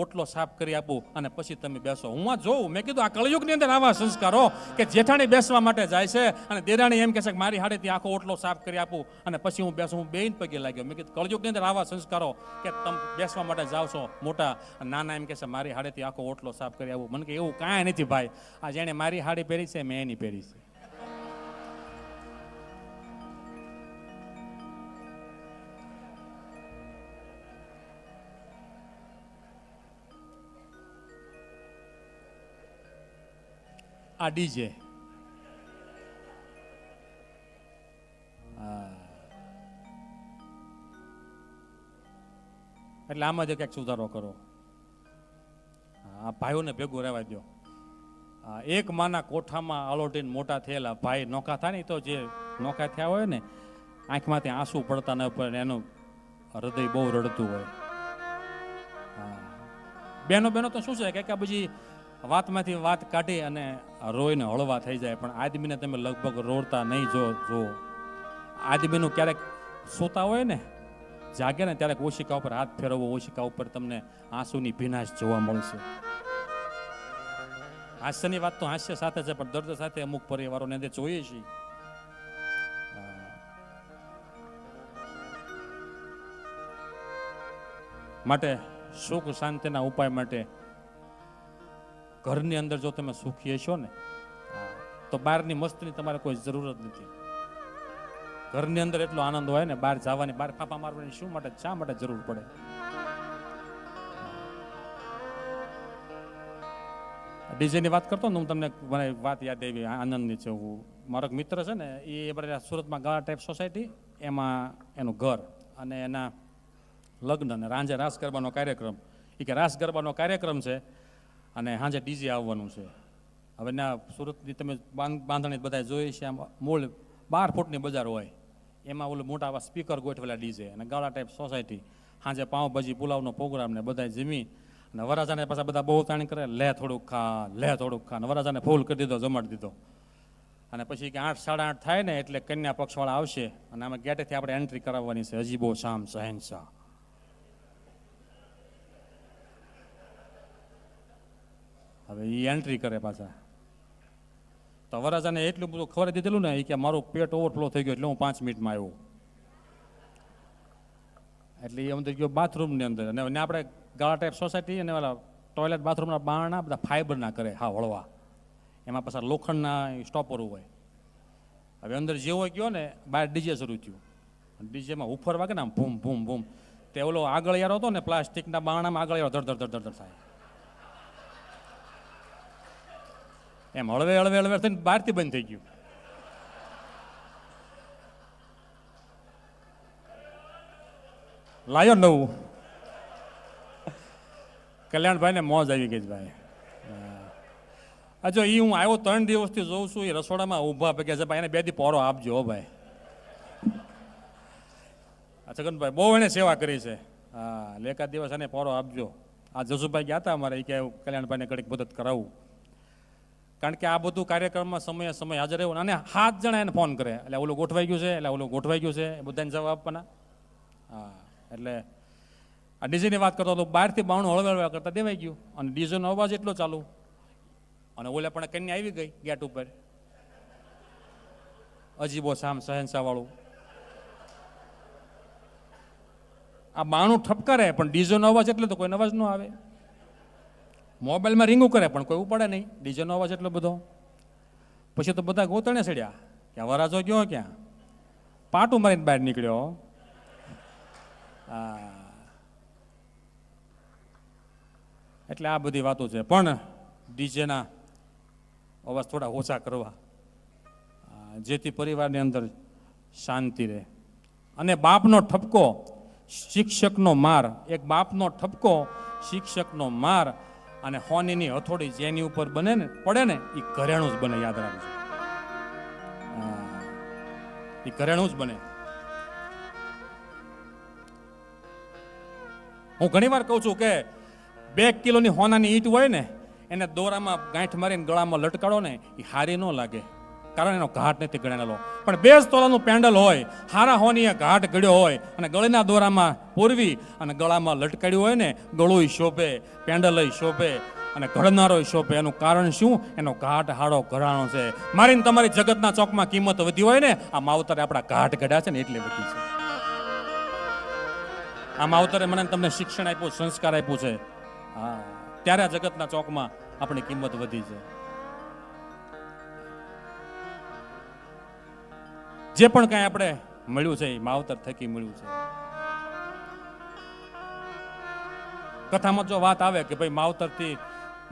ઓટલો સાફ કરી આપું અને પછી તમે બેસો. હું આ જોઉં, મેં કીધું આ કળયુગની અંદર આવા સંસ્કારો કે જેઠાણી બેસવા માટે જાય છે અને દેરાણી એમ કહે છે કે મારી હાડેથી આખો ઓટલો સાફ કરી આપું અને પછી હું બેસું. હું બેન પગે લાગ્યો. મેં કીધું કળયુગની અંદર આવા સંસ્કારો કે તમે બેસવા માટે જાઓ છો મોટા, નાના એમ કહે છે મારી હાડેથી આખો ઓટલો સાફ કરી આપું. મને કે એવું કાંઈ નથી ભાઈ, આ જેણે મારી હાડી પહેરી છે મેં એની પહેરી છે. આ ડીજે એટલે આમાં જ કંઈક સુધારો કરો. આ ભાઈઓને ભેગું રહેવા દો. એક માના કોઠામાં આલોટીને મોટા થયેલા ભાઈ નોખા થાય ને, તો જે નોખા થયા હોય ને આંખમાંથી આંસુ પડતા ન પડે, એનું હૃદય બહુ રડતું હોય. બેનો બેનો તો શું છે કે પછી વાતમાંથી વાત કાઢી અને રોઈને હળવા થઈ જાય, પણ આદમીને તમે લગભગ રોડતા નહીં જો. આદમીનું ક્યારેક સૂતા હોય ને, જાગે ને ત્યારે ઓશિકા ઉપર હાથ ફેરવવો, ઓશિકા ઉપર તમને આંસુની ભીનાશ જોવા મળશે. હાસ્યની વાત તો હાસ્ય સાથે છે, પણ દર્દ સાથે અમુક પરિવારોને અંદર જોઈએ છીએ. માટે સુખ શાંતિના ઉપાય માટે ઘરની અંદર જો તમે સુખી હશો ને તો બહારની મસ્તીની તમારે કોઈ જરૂર જ નથી. ઘરની અંદર એટલો આનંદ હોય ને, બહાર જવાની, બહાર ફાફા મારવાની શું માટે, શા માટે જરૂર પડે? ડીજેની વાત કરતો ને હું તમને મને વાત યાદ આવી, આનંદની છે. હું મારો એક મિત્ર છે ને, એ સુરતમાં ગાળા ટાઈપ સોસાયટી, એમાં એનું ઘર અને એના લગ્ન અને રાંજે રાસ ગરબાનો કાર્યક્રમ. એ કે રાસ ગરબાનો કાર્યક્રમ છે અને સાંજે ડીજે આવવાનું છે. હવે ના સુરતની તમે બાંધણી બધા જોઈએ છે, આમ મૂળ 12 ફૂટની બજાર હોય, એમાં ઓલું મોટા આવા સ્પીકર ગોઠવેલા ડીજે અને ગાળા ટાઈપ સોસાયટી. સાંજે પાઉંભાજી પુલાવનો પ્રોગ્રામ ને બધા જમી અને વરાજાને પાછા બધા બહુ તાણી કરે, લે થોડુંક ખા, લે થોડુંક ખા, અને વરાજાને ફૂલ કરી દીધો, જમાડી દીધો. અને પછી કે 8 સાડા 8 થાય ને એટલે કન્યા પક્ષવાળા આવશે અને આમાં ગેટેથી આપણે એન્ટ્રી કરાવવાની છે. અજીબો શામ શહેનશાહ. હવે એ એન્ટ્રી કરે પાછા, તો વરાજાને એટલું બધું ખબર દીધેલું ને કે મારું પેટ ઓવરફ્લો થઈ ગયો એટલે હું 5 મિનિટમાં આવ્યો. એટલે એ અંદર ગયો બાથરૂમની અંદર, અને આપણે ગાળા ટાઈપ સોસાયટી અને ઓલા ટોયલેટ બાથરૂમના બારણા બધા ફાઈબરના કરે, હા વળવા, એમાં પાછા લોખંડના સ્ટોપરો હોય. હવે અંદર જેવો ગયો ને, બહાર ડીજે શરૂ થયું. ડીજેમાં ઉફર વાગે ને આમ ભૂમ ભૂમ ભૂમ, તે ઓલો આગળ યારો હતો ને પ્લાસ્ટિકના બારણામાં આગળ યારો ધડ ધડ ધડ થાય, એમ હળવે હળવે હળવે થઈને બહારથી બંધ થઈ ગયું. લાયો નવું. કલ્યાણભાઈને મોજ આવી ગઈ છે ભાઈ. જો એ હું આવ્યો 3 દિવસથી જોઉં છું, એ રસોડામાં ઊભા ભેગા છે ભાઈ, એને 2 દી પોરો આપજો હો ભાઈ. છગનભાઈ બહુ એને સેવા કરી છે. હા, એકાદ દિવસ એને પોરો આપજો. આ જસુભાઈ ગયા હતા અમારે, એ કે કલ્યાણભાઈને ઘડીક મદદ કરાવું, કારણ કે આ બધું કાર્યક્રમમાં સમય હાજર રહ્યો. અને 7 જણા એને ફોન કરે, એટલે ઓલું ગોઠવાઈ ગયું છે, એટલે ઓલું ગોઠવાઈ ગયું છે, બધાને જવાબ આપવાના. હા, એટલે આ ડીજેની વાત કરતો હતો, બહારથી બાવણું હળવળવા કરતા દેવાઈ ગયું, અને ડીજેનો અવાજ એટલો ચાલુ, અને ઓલે પણ કન્યા આવી ગઈ ગેટ ઉપર, અજીબો શામ શહેનશાહ વાળું. આ બાણું ઠપકારે પણ ડીજેનો અવાજ એટલે તો કોઈ અવાજ ન આવે. મોબાઈલમાં રીંગું કરે પણ કોઈ ઉપાડે નહીં, ડીજેનો અવાજ એટલો બધો. પછી તો બધા ગોતણે ચડ્યા કે વરાજો ગયો ક્યાં, પાટું મારીને બહાર નીકળ્યો. હા, એટલે આ બધી વાતો છે. પણ ડીજેના અવાજ થોડા ઓછા કરવા, જેથી પરિવારની અંદર શાંતિ રહે. અને બાપનો ઠપકો શિક્ષકનો માર, એક બાપનો ઠપકો શિક્ષકનો માર, અને હોનીની હથોડી જેની ઉપર બને ને પડે ને એ ઘરેણું જ બને. યાદ રાખજો, એ ઘરેણું જ બને. હું ઘણી વાર કહું છું કે 2 કિલોની હોનાની ઈંટ હોય ને, એને દોરામાં ગાંઠ મારીને ગળામાં લટકાડો ને, એ હારી ન લાગે, કારણ એનો ઘાટ નથી ગણેલો. પણ 2 તોલાનું પેન્ડલ હોય, હારા હોની ઘાટ ગળ્યો હોય, અને ગળીના દોરામાં પૂરવી અને ગળામાં લટકાડ્યું હોય ને, ગળું શોભે, પેન્ડલ શોભે, અને ઘડનારો શોભે. એનું કારણ શું? એનો ઘાટ હાડો ઘરાણો છે. મારીને તમારી જગતના ચોકમાં કિંમત વધી હોય ને, આ માવતરે આપણા ઘાટ ઘડ્યા છે ને એટલે વધી છે. આ માવતરે મને તમને શિક્ષણ આપ્યું, સંસ્કાર આપ્યું છે. હા, ત્યારે આ જગતના ચોકમાં આપણી કિંમત વધી છે. જે પણ કાંઈ આપણે મળ્યું છે એ માવતર થકી મળ્યું છે. કથામાં જો વાત આવે કે ભાઈ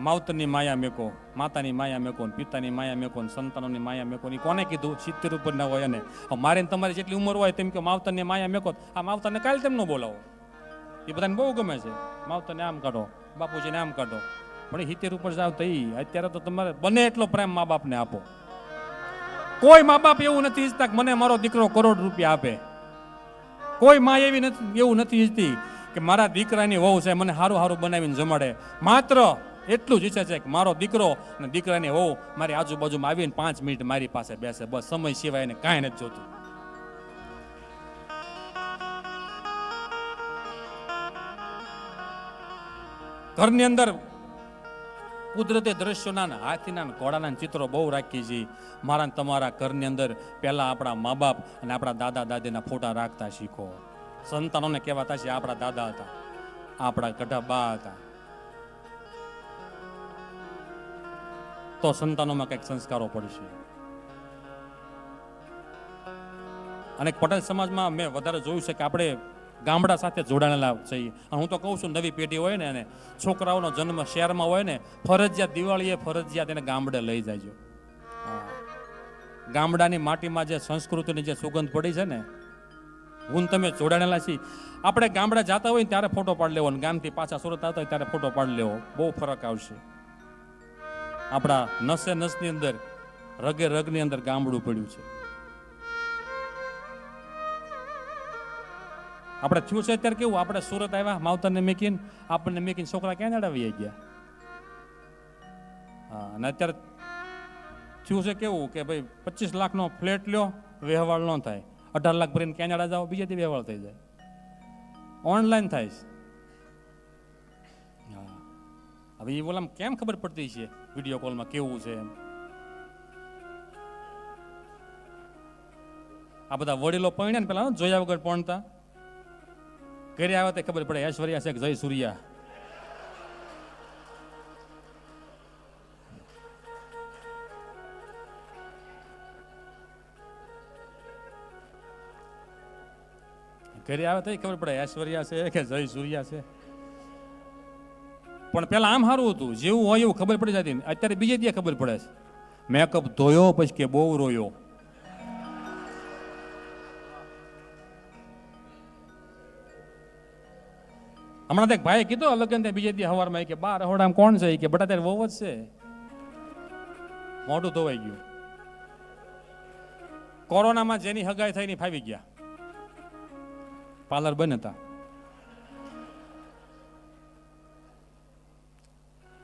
માવતરની માયા મેકો, માતાની માયા મેકો, પિતાની માયા મેકો, સંતાનોની માયા મેકો, એ કોને કીધું? 70 ઉપર ના હોય. અને મારે તમારી જેટલી ઉંમર હોય તેમ કે માવતરની માયા મેકો, આ માવતરને કાલે તેમ ન બોલાવો. એ બધાને બહુ ગમે છે, માવતરને આમ કાઢો, બાપુજીને આમ કાઢો. પણ 70 ઉપર જાવ તો અત્યારે તો તમારે બને એટલો પ્રેમ મા બાપને આપો. કોઈ મા બાપ એવું નથી ઈચ્છતા કે મને મારો દીકરો કરોડ રૂપિયા આપે. કોઈ માં એવું નથી ઈચ્છતી કે મારા દીકરાની વહુ છે મને સારું સારું બનાવીને જમાડે. માત્ર એટલું જ ઈચ્છે છે કે મારો દીકરો અને દીકરાની વહુ મારી આજુબાજુમાં આવીને 5 મિનિટ મારી પાસે બેસે, બસ. સમય સિવાય એને કાંઈ નથી જોતું. ઘરની અંદર કુદરતી દ્રશ્યોના, હાથીના, ઘોડાના ચિત્રો બહુ રાખી છીએ. મારા તમારા ઘરની અંદર પહેલા આપણા મા બાપ અને આપણા દાદા દાદીના ફોટા રાખતા શીખો. સંતાનોને કહેવાતા છે આપણા દાદા હતા, આપણા ગઢા બા હતા. તો સંતાનોમાં કંઈક સંસ્કારો પડશે. અને પટેલ સમાજમાં મેં વધારે જોયું છે કે આપણે ગામડા સાથે જોડાયેલા છીએ. અને હું તો કહું છું, નવી પેઢી હોય ને, અને છોકરાઓનો જન્મ શહેરમાં હોય ને, ફરજિયાત દિવાળીએ ફરજિયાત એને ગામડે લઈ જાયજો. ગામડાની માટીમાં જે સંસ્કૃતિની જે સુગંધ પડી છે ને, હું તમે જોડાયેલા છીએ. આપણે ગામડા જતા હોય ને ત્યારે ફોટો પાડી લેવો, ગામથી પાછા સુરત આવતા હોય ત્યારે ફોટો પાડી લેવો, બહુ ફરક આવશે. આપણા નસે નસની અંદર, રગે રગની અંદર ગામડું પડ્યું છે. આપણે થયું છે અત્યારે કેવું, આપણે સુરત આવ્યા, માવતરને મેકીને, આપણને મેકીને છોકરા ક્યાં નડાવી ગયા. હા, અને અત્યારે થયું છે કેવું કે ભાઈ 25 લાખનો ફ્લેટ લ્યો, વ્યવહાર ન થાય. 18 લાખ ભરીને કેનેડા જાઓ, બીજે દી વ્યવહાર થઈ જાય, ઓનલાઈન થાય છે. હા, હવે એ બોલામ કેમ ખબર પડતી છે વિડીયો કોલમાં કેવું છે એમ. આ બધા વડીલો પૈણ્યા ને પેલા જોયા વગર પણતા, ઘરે આવે તો ખબર પડે ઐશ્વર્યા છે કે જય સૂર્યા. ઘરે આવે તો ખબર પડે ઐશ્વર્યા છે કે જય સૂર્યા છે. પણ પેલા આમ સારું હતું, જેવું હોય એવું ખબર પડી જતી. અત્યારે બીજે દી ખબર પડે છે. મેકઅપ ધોયો પછી કે બહુ રોયો. હમણાં એક ભાઈ કીધું લગન ત્યાં બીજે દી સવારમાં કે બાર રહોડામાં કોણ છે કે બટા ત્યારે વહુ જ છે. મોઢું ધોવાઈ ગયું. કોરોનામાં જેની હગાઈ થઈ ની ફાવી ગયા. પાર્લર બંધ હતા.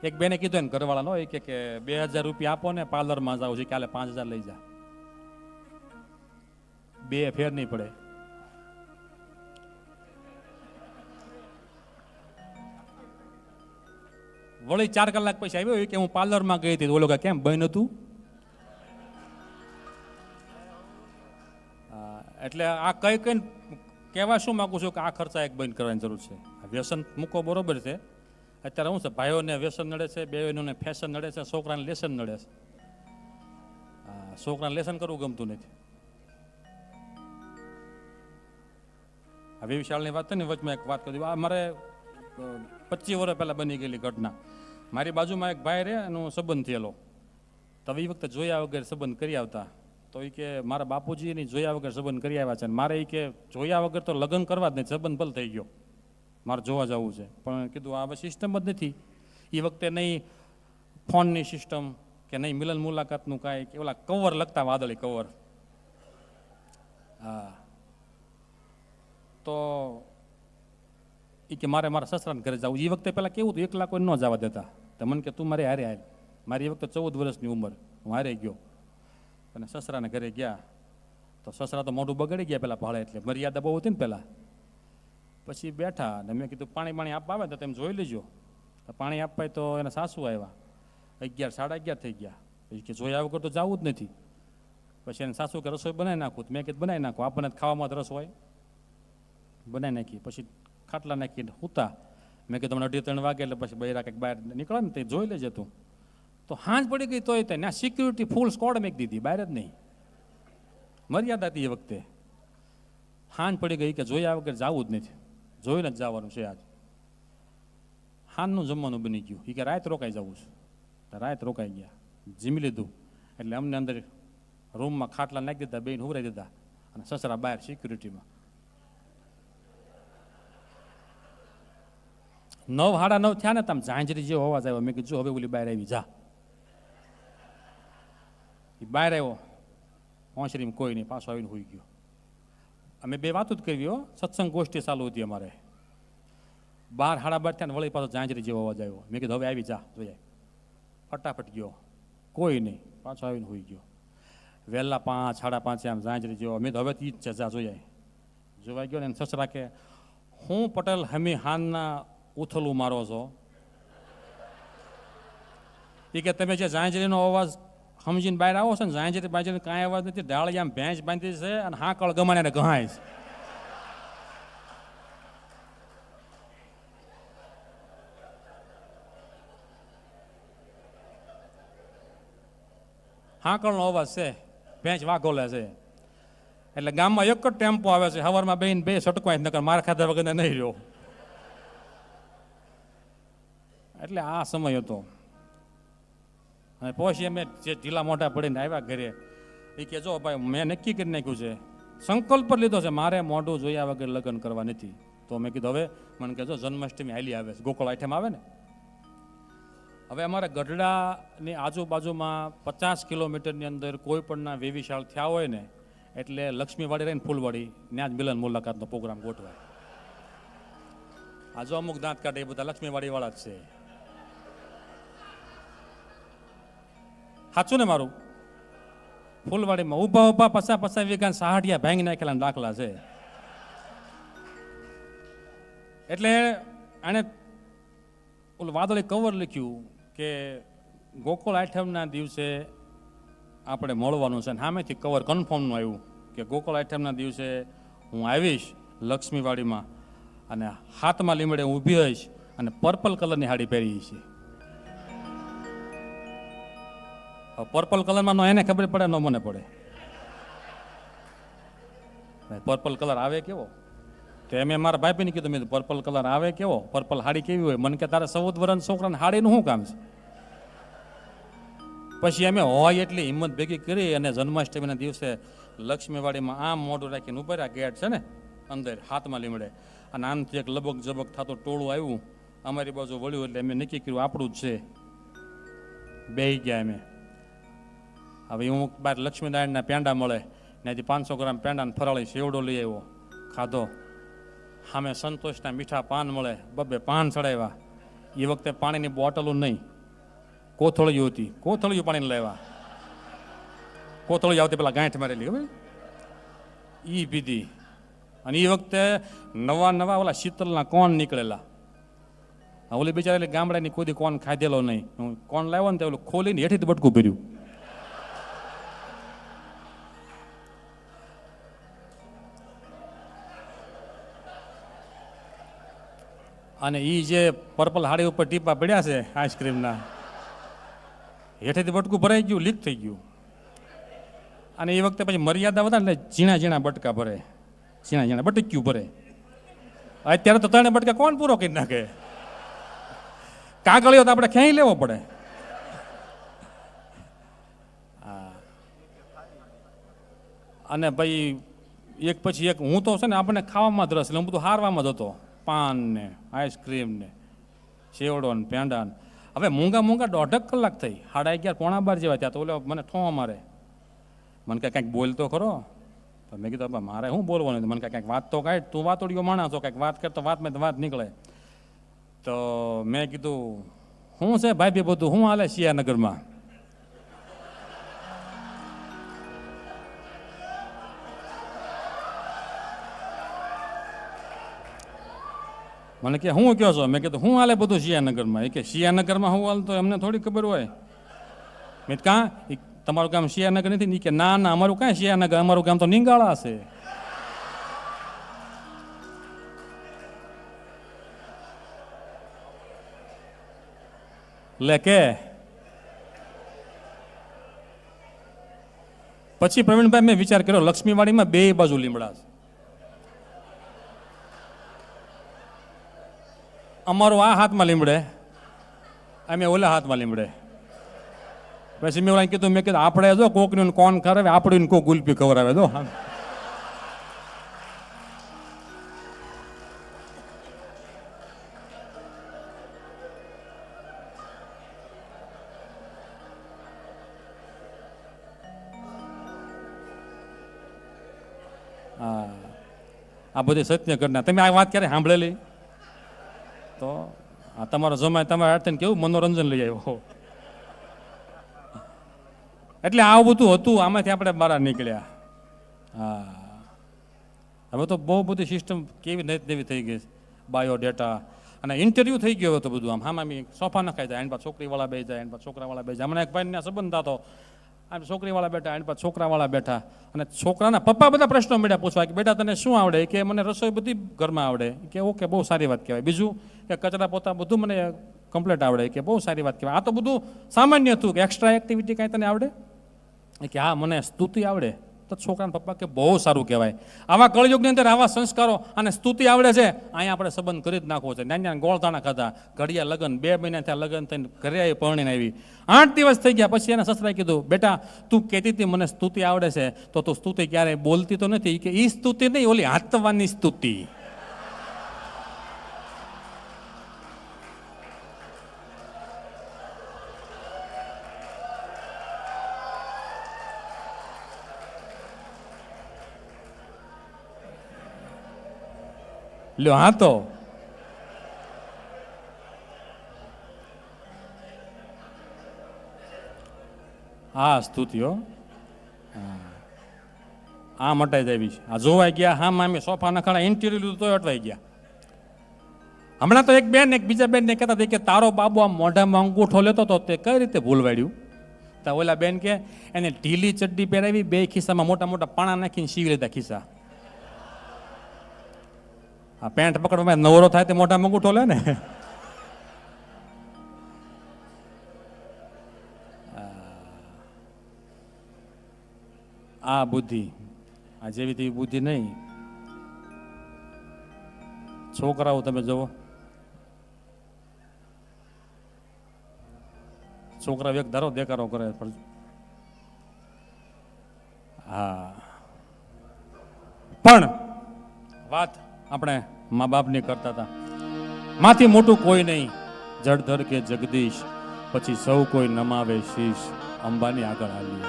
એક બેને કીધું એને ઘરવાળાનો કે 2000 રૂપિયા આપો ને પાર્લરમાં જાવ છે, કાલે 5000 લઈ જા. બે ફેર નહીં પડે. વળી 4 કલાક પછી આવ્યો કે હું પાર્લરમાં ગઈ હતી. ઓલો કેમ બંધ હતું? એટલે આ કઈ કહેવા શું માંગુ છું કે આ ખર્ચા એક બંધ કરવાની જરૂર છે. વ્યસન મૂકો બરોબર છે. અત્યારે શું છે, ભાઈઓને વ્યસન નડે છે, બહેનોને ફેશન નડે છે, છોકરાને લેસન નડે છે. છોકરાને લેસન કરવું ગમતું નથી. હવે વિશાળની વાત ને વચમાં એક વાત કરી. આ મારે 25 વર્ષ પહેલા બની ગયેલી ઘટના. મારી બાજુમાં એક ભાઈ રહે, એનો સંબંધ થયેલો. તો એ વખતે જોયા વગર સંબંધ કરી આવતા. તો એ કે મારા બાપુજી એની જોયા વગર સંબંધ કરી આવ્યા છે, મારે એ કે જોયા વગર તો લગ્ન કરવા જ નહીં, સંબંધ ભલ થઈ ગયો, મારે જોવા જવું છે. પણ કીધું આ સિસ્ટમ જ નથી. એ વખતે નહીં ફોનની સિસ્ટમ કે નહીં મિલન મુલાકાતનું કાંઈ, કે ઓલા કવર લખતા, વાદળી કવર. હા, તો એ કે મારે મારા સસરાને ઘરે જવું. એ વખતે પહેલાં કેવું હતું, એકલા કોઈ ન જવા દેતા. તો મને કે તું મારે હારે હાલ. મારી એ વખતે 14 વર્ષની ઉંમર, હું હારે ગયો અને સસરાને ઘરે ગયા. તો સસરા તો મોઢું બગડી ગયા પેલા ભાડે, એટલે મર્યાદા બહુ હતી ને પહેલાં. પછી બેઠા અને મેં કીધું પાણી આપવા આવે તો તમે જોઈ લેજો. તો પાણી આપવા તો એના સાસુ આવ્યા. 11 સાડા 11 થઈ ગયા. પછી કે જોયા વગર તો જવું જ નથી. પછી એને સાસુ કે રસોઈ બનાવી નાખું. મેં કીધું બનાવી નાખું, આપણને ખાવામાં જ રસ હોય. બનાવી નાખી. પછી ખાટલા નાખીને સૂતા. મેં કીધું તમને 2-3 વાગે એટલે પછી બૈરા કંઈક બહાર નીકળે ને તે જોઈ લેજે તું. તો હાંજ પડી ગઈ તોય ત્યાં સિક્યુરિટી ફૂલ સ્કોડ મેક દીધી, બહાર જ નહીં. મર્યાદા હતી એ વખતે. હાંજ પડી ગઈ કે જોયા વગર જવું જ નથી, જોઈને જ જવાનું છે. આજ હાનનું જમવાનું બની ગયું. એ કે રાત રોકાઈ જવું છે. રાત રોકાઈ ગયા, જીમી લીધું. એટલે અમને અંદર રૂમમાં ખાટલા નાખી દીધા, બેન હુવરાઈ દીધા અને સસરા બહાર સિક્યુરિટીમાં. 9 સાડા 9 થયા ને તમે ઝાંઝરી જેવો અવાજ આવ્યો. મેં કીધું હવે ઓલી બહાર આવી જા. એ બહાર આવ્યો, ઓસરીમાં કોઈ નહીં, પાછો આવીને હોઈ ગયો. અમે બે વાતો જ કરવી હો, સત્સંગ ગોષ્ઠી ચાલુ હતી અમારે. 12 સાડા 12 થયા ને વળી પાછો ઝાંઝરી જેવો અવાજ આવ્યો. મેં કીધું હવે આવી જા. જોઈએ ફટાફટ ગયો, કોઈ નહીં, પાછો આવીને હોઈ ગયો. વહેલા 5 સાડા 5 આમ ઝાંઝરી જેવો. મેં તો હવે ઈ જ છે, જા જોઈએ. જોવા ગયો ને સસરા કે હું પટેલ હમી હાનના ઉથલું મારો છો. એ કે તમે જે ઝાંઝરીનો અવાજ સમજીને બહાર આવો છો ને, ઝાંઝરી બાંઝરી કાંઈ અવાજ નથી. ડાળી આમ ભેંસ બાંધી છે અને હાકળ ગમાને ગહાય છે. હાકળનો અવાજ છે, ભેંસ વાઘોલે છે. એટલે ગામમાં એક જ ટેમ્પો આવે છે, સવારમાં બેન બે સટકવાય નકર મારા ખાધા વગર નહીં રહ્યો. એટલે આ સમય હતો. અને પછી અમે જે ઢીલા મોઢા પડીને આવ્યા ઘરે. એ કે જો ભાઈ મેં નક્કી કરી નાખ્યું છે, સંકલ્પ લીધો છે, મારે મોઢું જોયા વગર લગ્ન કરવા નથી. તો મેં કીધું હવે મને કહેજો જન્માષ્ટમી હાલી આવે છે, ગોકુળ આઈટમ આવે ને. હવે અમારે ગઢડાની આજુબાજુમાં 50 કિલોમીટરની અંદર કોઈ પણના વેવિશાળ થયા હોય ને, એટલે લક્ષ્મીવાડી રહીને ફૂલવાડી ત્યાં જ મિલન મુલાકાતનો પ્રોગ્રામ ગોઠવાય. આ જો અમુક દાંત કાઢે એ બધા લક્ષ્મીવાડી વાળા જ છે. સાચું ને મારું? ફૂલવાડીમાં ઊભા 50 વીઘા સહાટિયા ભાંગી નાખેલા દાખલા છે. એટલે આને ઓલું વાદળી કવર લખ્યું કે ગોકુળ આઠમના દિવસે આપણે મળવાનું છે. સામેથી કવર કન્ફર્મનું આવ્યું કે ગોકુળ આઠમના દિવસે હું આવીશ લક્ષ્મીવાડીમાં અને હાથમાં લીમડે ઊભી હોઈશ અને પર્પલ કલરની સાડી પહેરી છે. પર્પલ કલરમાં નો એને ખબર પડે, નો મને પડે. પર્પલ કલર આવે કેવો? તો એમ મારા ભાઈને કીધું, મેં પર્પલ કલર આવે કેવો, પર્પલ હાડી કેવી હોય? મને કે તારે 14 વર્ષના છોકરાને હાડીનું શું કામ છે? પછી અમે હોય એટલી હિંમત ભેગી કરી અને જન્માષ્ટમીના દિવસે લક્ષ્મીવાડીમાં આમ મોઢું રાખીને ઉભા રહ્યા, ગેટ છે ને અંદર, હાથમાં લીમડે અને આમથી એક લબક જબક થતો ટોળું આવ્યું, અમારી બાજુ વળ્યું એટલે અમે નક્કી કર્યું આપણું જ છે. બેહી ગયા અમે. હવે હું બાર લક્ષ્મીનારાયણના પેંડા મળે, ત્યાંથી 500 ગ્રામ પેંડાને ફરાળી સેવડો લઈ આવ્યો, ખાધો. સામે સંતોષના મીઠા પાન મળે, બબે પાન ચડાવ્યા. એ વખતે પાણીની બોટલો નહીં, કોથળીઓ હતી, કોથળીઓ પાણીને લાવ્યા. કોથળીઓ આવતી પેલા ગાંઠ મારેલી હવે એ પીધી. અને એ વખતે નવા ઓલા શીતલના કોણ નીકળેલા. ઓલી બિચારા ગામડાની કોઈ કોણ ખાધેલો નહીં. હું કોણ લાવ્યો ને તે ઓલું ખોલીને હેઠીથી બટકું ભર્યું. અને એ જે પર્પલ હાડી ઉપર ટીપા પડ્યા છે આઈસ્ક્રીમના, હેઠેથી બટકું ભરાઈ ગયું, લીક થઈ ગયું. અને એ વખતે પછી મર્યાદા વધારે એટલે ઝીણા બટકા ભરે, ઝીણા બટક્યું ભરે. અત્યારે તો 3 બટકા કોણ પૂરો કરી નાખે? કાગળિયો તો આપણે ક્યાંય લેવો પડે. અને ભાઈ એક પછી એક હું તો છે ને આપણને ખાવામાં જ રસ, એટલે હું બધું હારવામાં જ હતો. પાન ને આઈસ્ક્રીમ ને સેવડો ને પેંડા ને. હવે મૂંગા 1.5 કલાક થઈ, 11:30 પોણા 12 જેવા ત્યાં. તો ઓલો મને ઠો મારે, મને કંઈક બોલતો ખરો. તો મેં કીધું મારે શું બોલવાનું? મને કંઈક વાત તો કાઢ, તું વાતોડિયો માણસ છો, કંઈક વાત કરતો વાતમાં વાત નીકળે. તો મેં કીધું શું છે ભાઈ બધું શું હાલે શિયાનગરમાં? મને કે હું કહો છો? મેં કીધું શું હાલે બધું શિયાનગરમાં? એ કે શિયાનગરમાં શું હાલ તો એમને થોડી ખબર હોય. મેં કાં તમારું ગામ શિયાનગર નથી? કે ના અમારું કાંઈ શિયાનગર, અમારું ગામ તો નિંગાળા છે. લે કે પછી પ્રવીણભાઈ મેં વિચાર કર્યો, લક્ષ્મીવાડીમાં 2 બાજુ લીમડા છે. અમારું આ હાથમાં લીમડે, અમે ઓલા હાથમાં લીમડે. પછી મેં ઓલા કીધું, મેં કીધું આપણે જો કોકનું કોણ ખરાવે, આપણે કોક ગુલ્ફી ખવડાવે જો. આ બધી સત્ય ઘટના. તમે આ વાત ક્યારે સાંભળેલી? તો આ તમારો જમાય તમારા અર્થે કેવું મનોરંજન લઈ આવ્યો. એટલે આવું બધું હતું, આમાંથી આપણે બહાર નીકળ્યા. હવે તો બહુ બધી સિસ્ટમ કેવી નવી થઈ ગઈ, બાયોડેટા અને ઇન્ટરવ્યૂ થઈ ગયો હતો બધું. આમ સોફા નખાઈ જાય, એની પાસે છોકરીવાળા બે જાય, એની પાસે છોકરાવાળા બે જાય. હમણાં એક ભાઈને સંબંધ થતો, આમ છોકરીવાળા બેઠા, એની પાસે છોકરાવાળા બેઠા. અને છોકરાના પપ્પા બધા પ્રશ્નો મળ્યા પૂછવા કે બેટા તને શું આવડે? કે મને રસોઈ બધી ઘરમાં આવડે. કે ઓકે, બહુ સારી વાત કહેવાય. બીજું કે કચરા પોતા બધું મને કમ્પ્લીટ આવડે. કે બહુ સારી વાત કહેવાય. આ તો બધું સામાન્ય હતું. કે એક્સ્ટ્રા એક્ટિવિટી કાંઈ તને આવડે? કે હા મને સ્તુતિ આવડે. તો છોકરાના પપ્પા કે બહુ સારું કહેવાય. આવા કળયુગની અંદર આવા સંસ્કારો અને સ્તુતિ આવડે છે, અહીંયા આપણે સંબંધ કરી જ નાખવો છે. નાના ગોળધાણા ખાધા, ઘડિયા લગ્ન, 2 મહિના થયા લગ્ન થઈને ઘરે આવી પરણીને આવી. 8 દિવસ થઈ ગયા. પછી એના સસરાએ કીધું, બેટા તું કહેતી હતી મને સ્તુતિ આવડે છે, તો તું સ્તુતિ ક્યારેય બોલતી તો નથી. કે એ સ્તુતિ નહીં, ઓલી હાથવાની સ્તુતિ. લ્યો હા તો હા સ્તુતિઓ આ મટાઈ જાવી છે. આ જોવાઈ ગયા, હા મામી સોફા નખાણા, ઇન્ટરવ્યુ લીધું તોય અટવાઈ ગયા. હમણાં તો એક બેન એક બીજા બેનને કહેતા હતા કે તારો બાબુ આમ મોઢામાં અંગૂઠો લેતો હતો, તે કઈ રીતે ભૂલવાડ્યું? તો ઓલા બેન કે એને ઢીલી ચડ્ડી પહેરાવી, 2 ખિસ્સામાં મોટા મોટા પાણા નાખીને સીવી લીધા ખિસ્સા. આ પેન્ટ પકડવા નવરો થાય તે મોઢામાં અંગૂઠો લે ને. આ બુદ્ધિ, આ જેવી તેવી બુદ્ધિ નહીં. છોકરાઓ તમે જુઓ, છોકરા એક ધારો દેકારો કરે. હા પણ વાત આપણે મા બાપની કરતા હતા. માથી મોટું કોઈ નહીં, જળધર કે જગદીશ, પછી સૌ કોઈ નમાવે શીશ, અંબાની આગળ હાલીએ.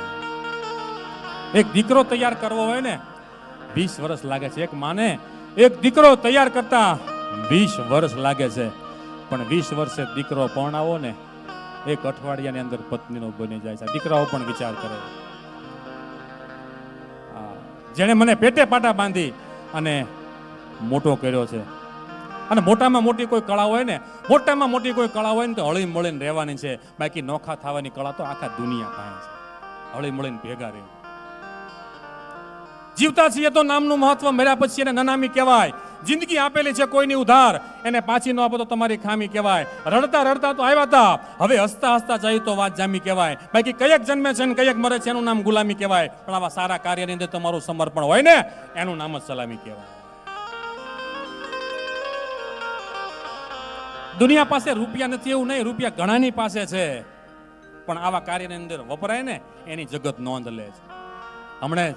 એક દીકરો તૈયાર કરવો હોય ને 20 વર્ષ લાગે છે. એક માને એક દીકરો તૈયાર કરતા 20 વર્ષ લાગે છે. પણ 20 વર્ષે દીકરો પરણાવો ને, એક અઠવાડિયાની અંદર પત્નીનો બની જાય છે. દીકરાઓ પણ વિચાર કરે. જેણે મને પેટે પાટા બાંધી અને મોટો કર્યો છે, અને મોટામાં મોટી કોઈ કળા હોય ને, મોટામાં મોટી કોઈ કળા હોય ને તો હળી મળીને રહેવાની છે. બાકી નોખા થવાની કળા તો આખા દુનિયા પાસે છે. હળી મળીને ભેગા રહે. જીવતા છીએ તો નામનું મહત્વ, મર્યા પછી એને નનામી કહેવાય. જિંદગી આપેલી છે કોઈની ઉધાર, એને પાછી ન આપો તો તમારી ખામી કહેવાય. રડતા રડતા તો આવ્યા હતા, હવે હસતા હસતા જાય તો વાત જામી કહેવાય. બાકી કયેક જન્મે છે ને કયેક મરે છે એનું નામ ગુલામી કહેવાય. પણ આવા સારા કાર્યની અંદર તમારું સમર્પણ હોય ને, એનું નામ જ સલામી કહેવાય. દુનિયા પાસે રૂપિયા નથી એવું નહીં, રૂપિયા ઘણાની પાસે છે, પણ આવા કાર્યની અંદર વપરાય ને એની જગત નોંધ લે છે. હમણે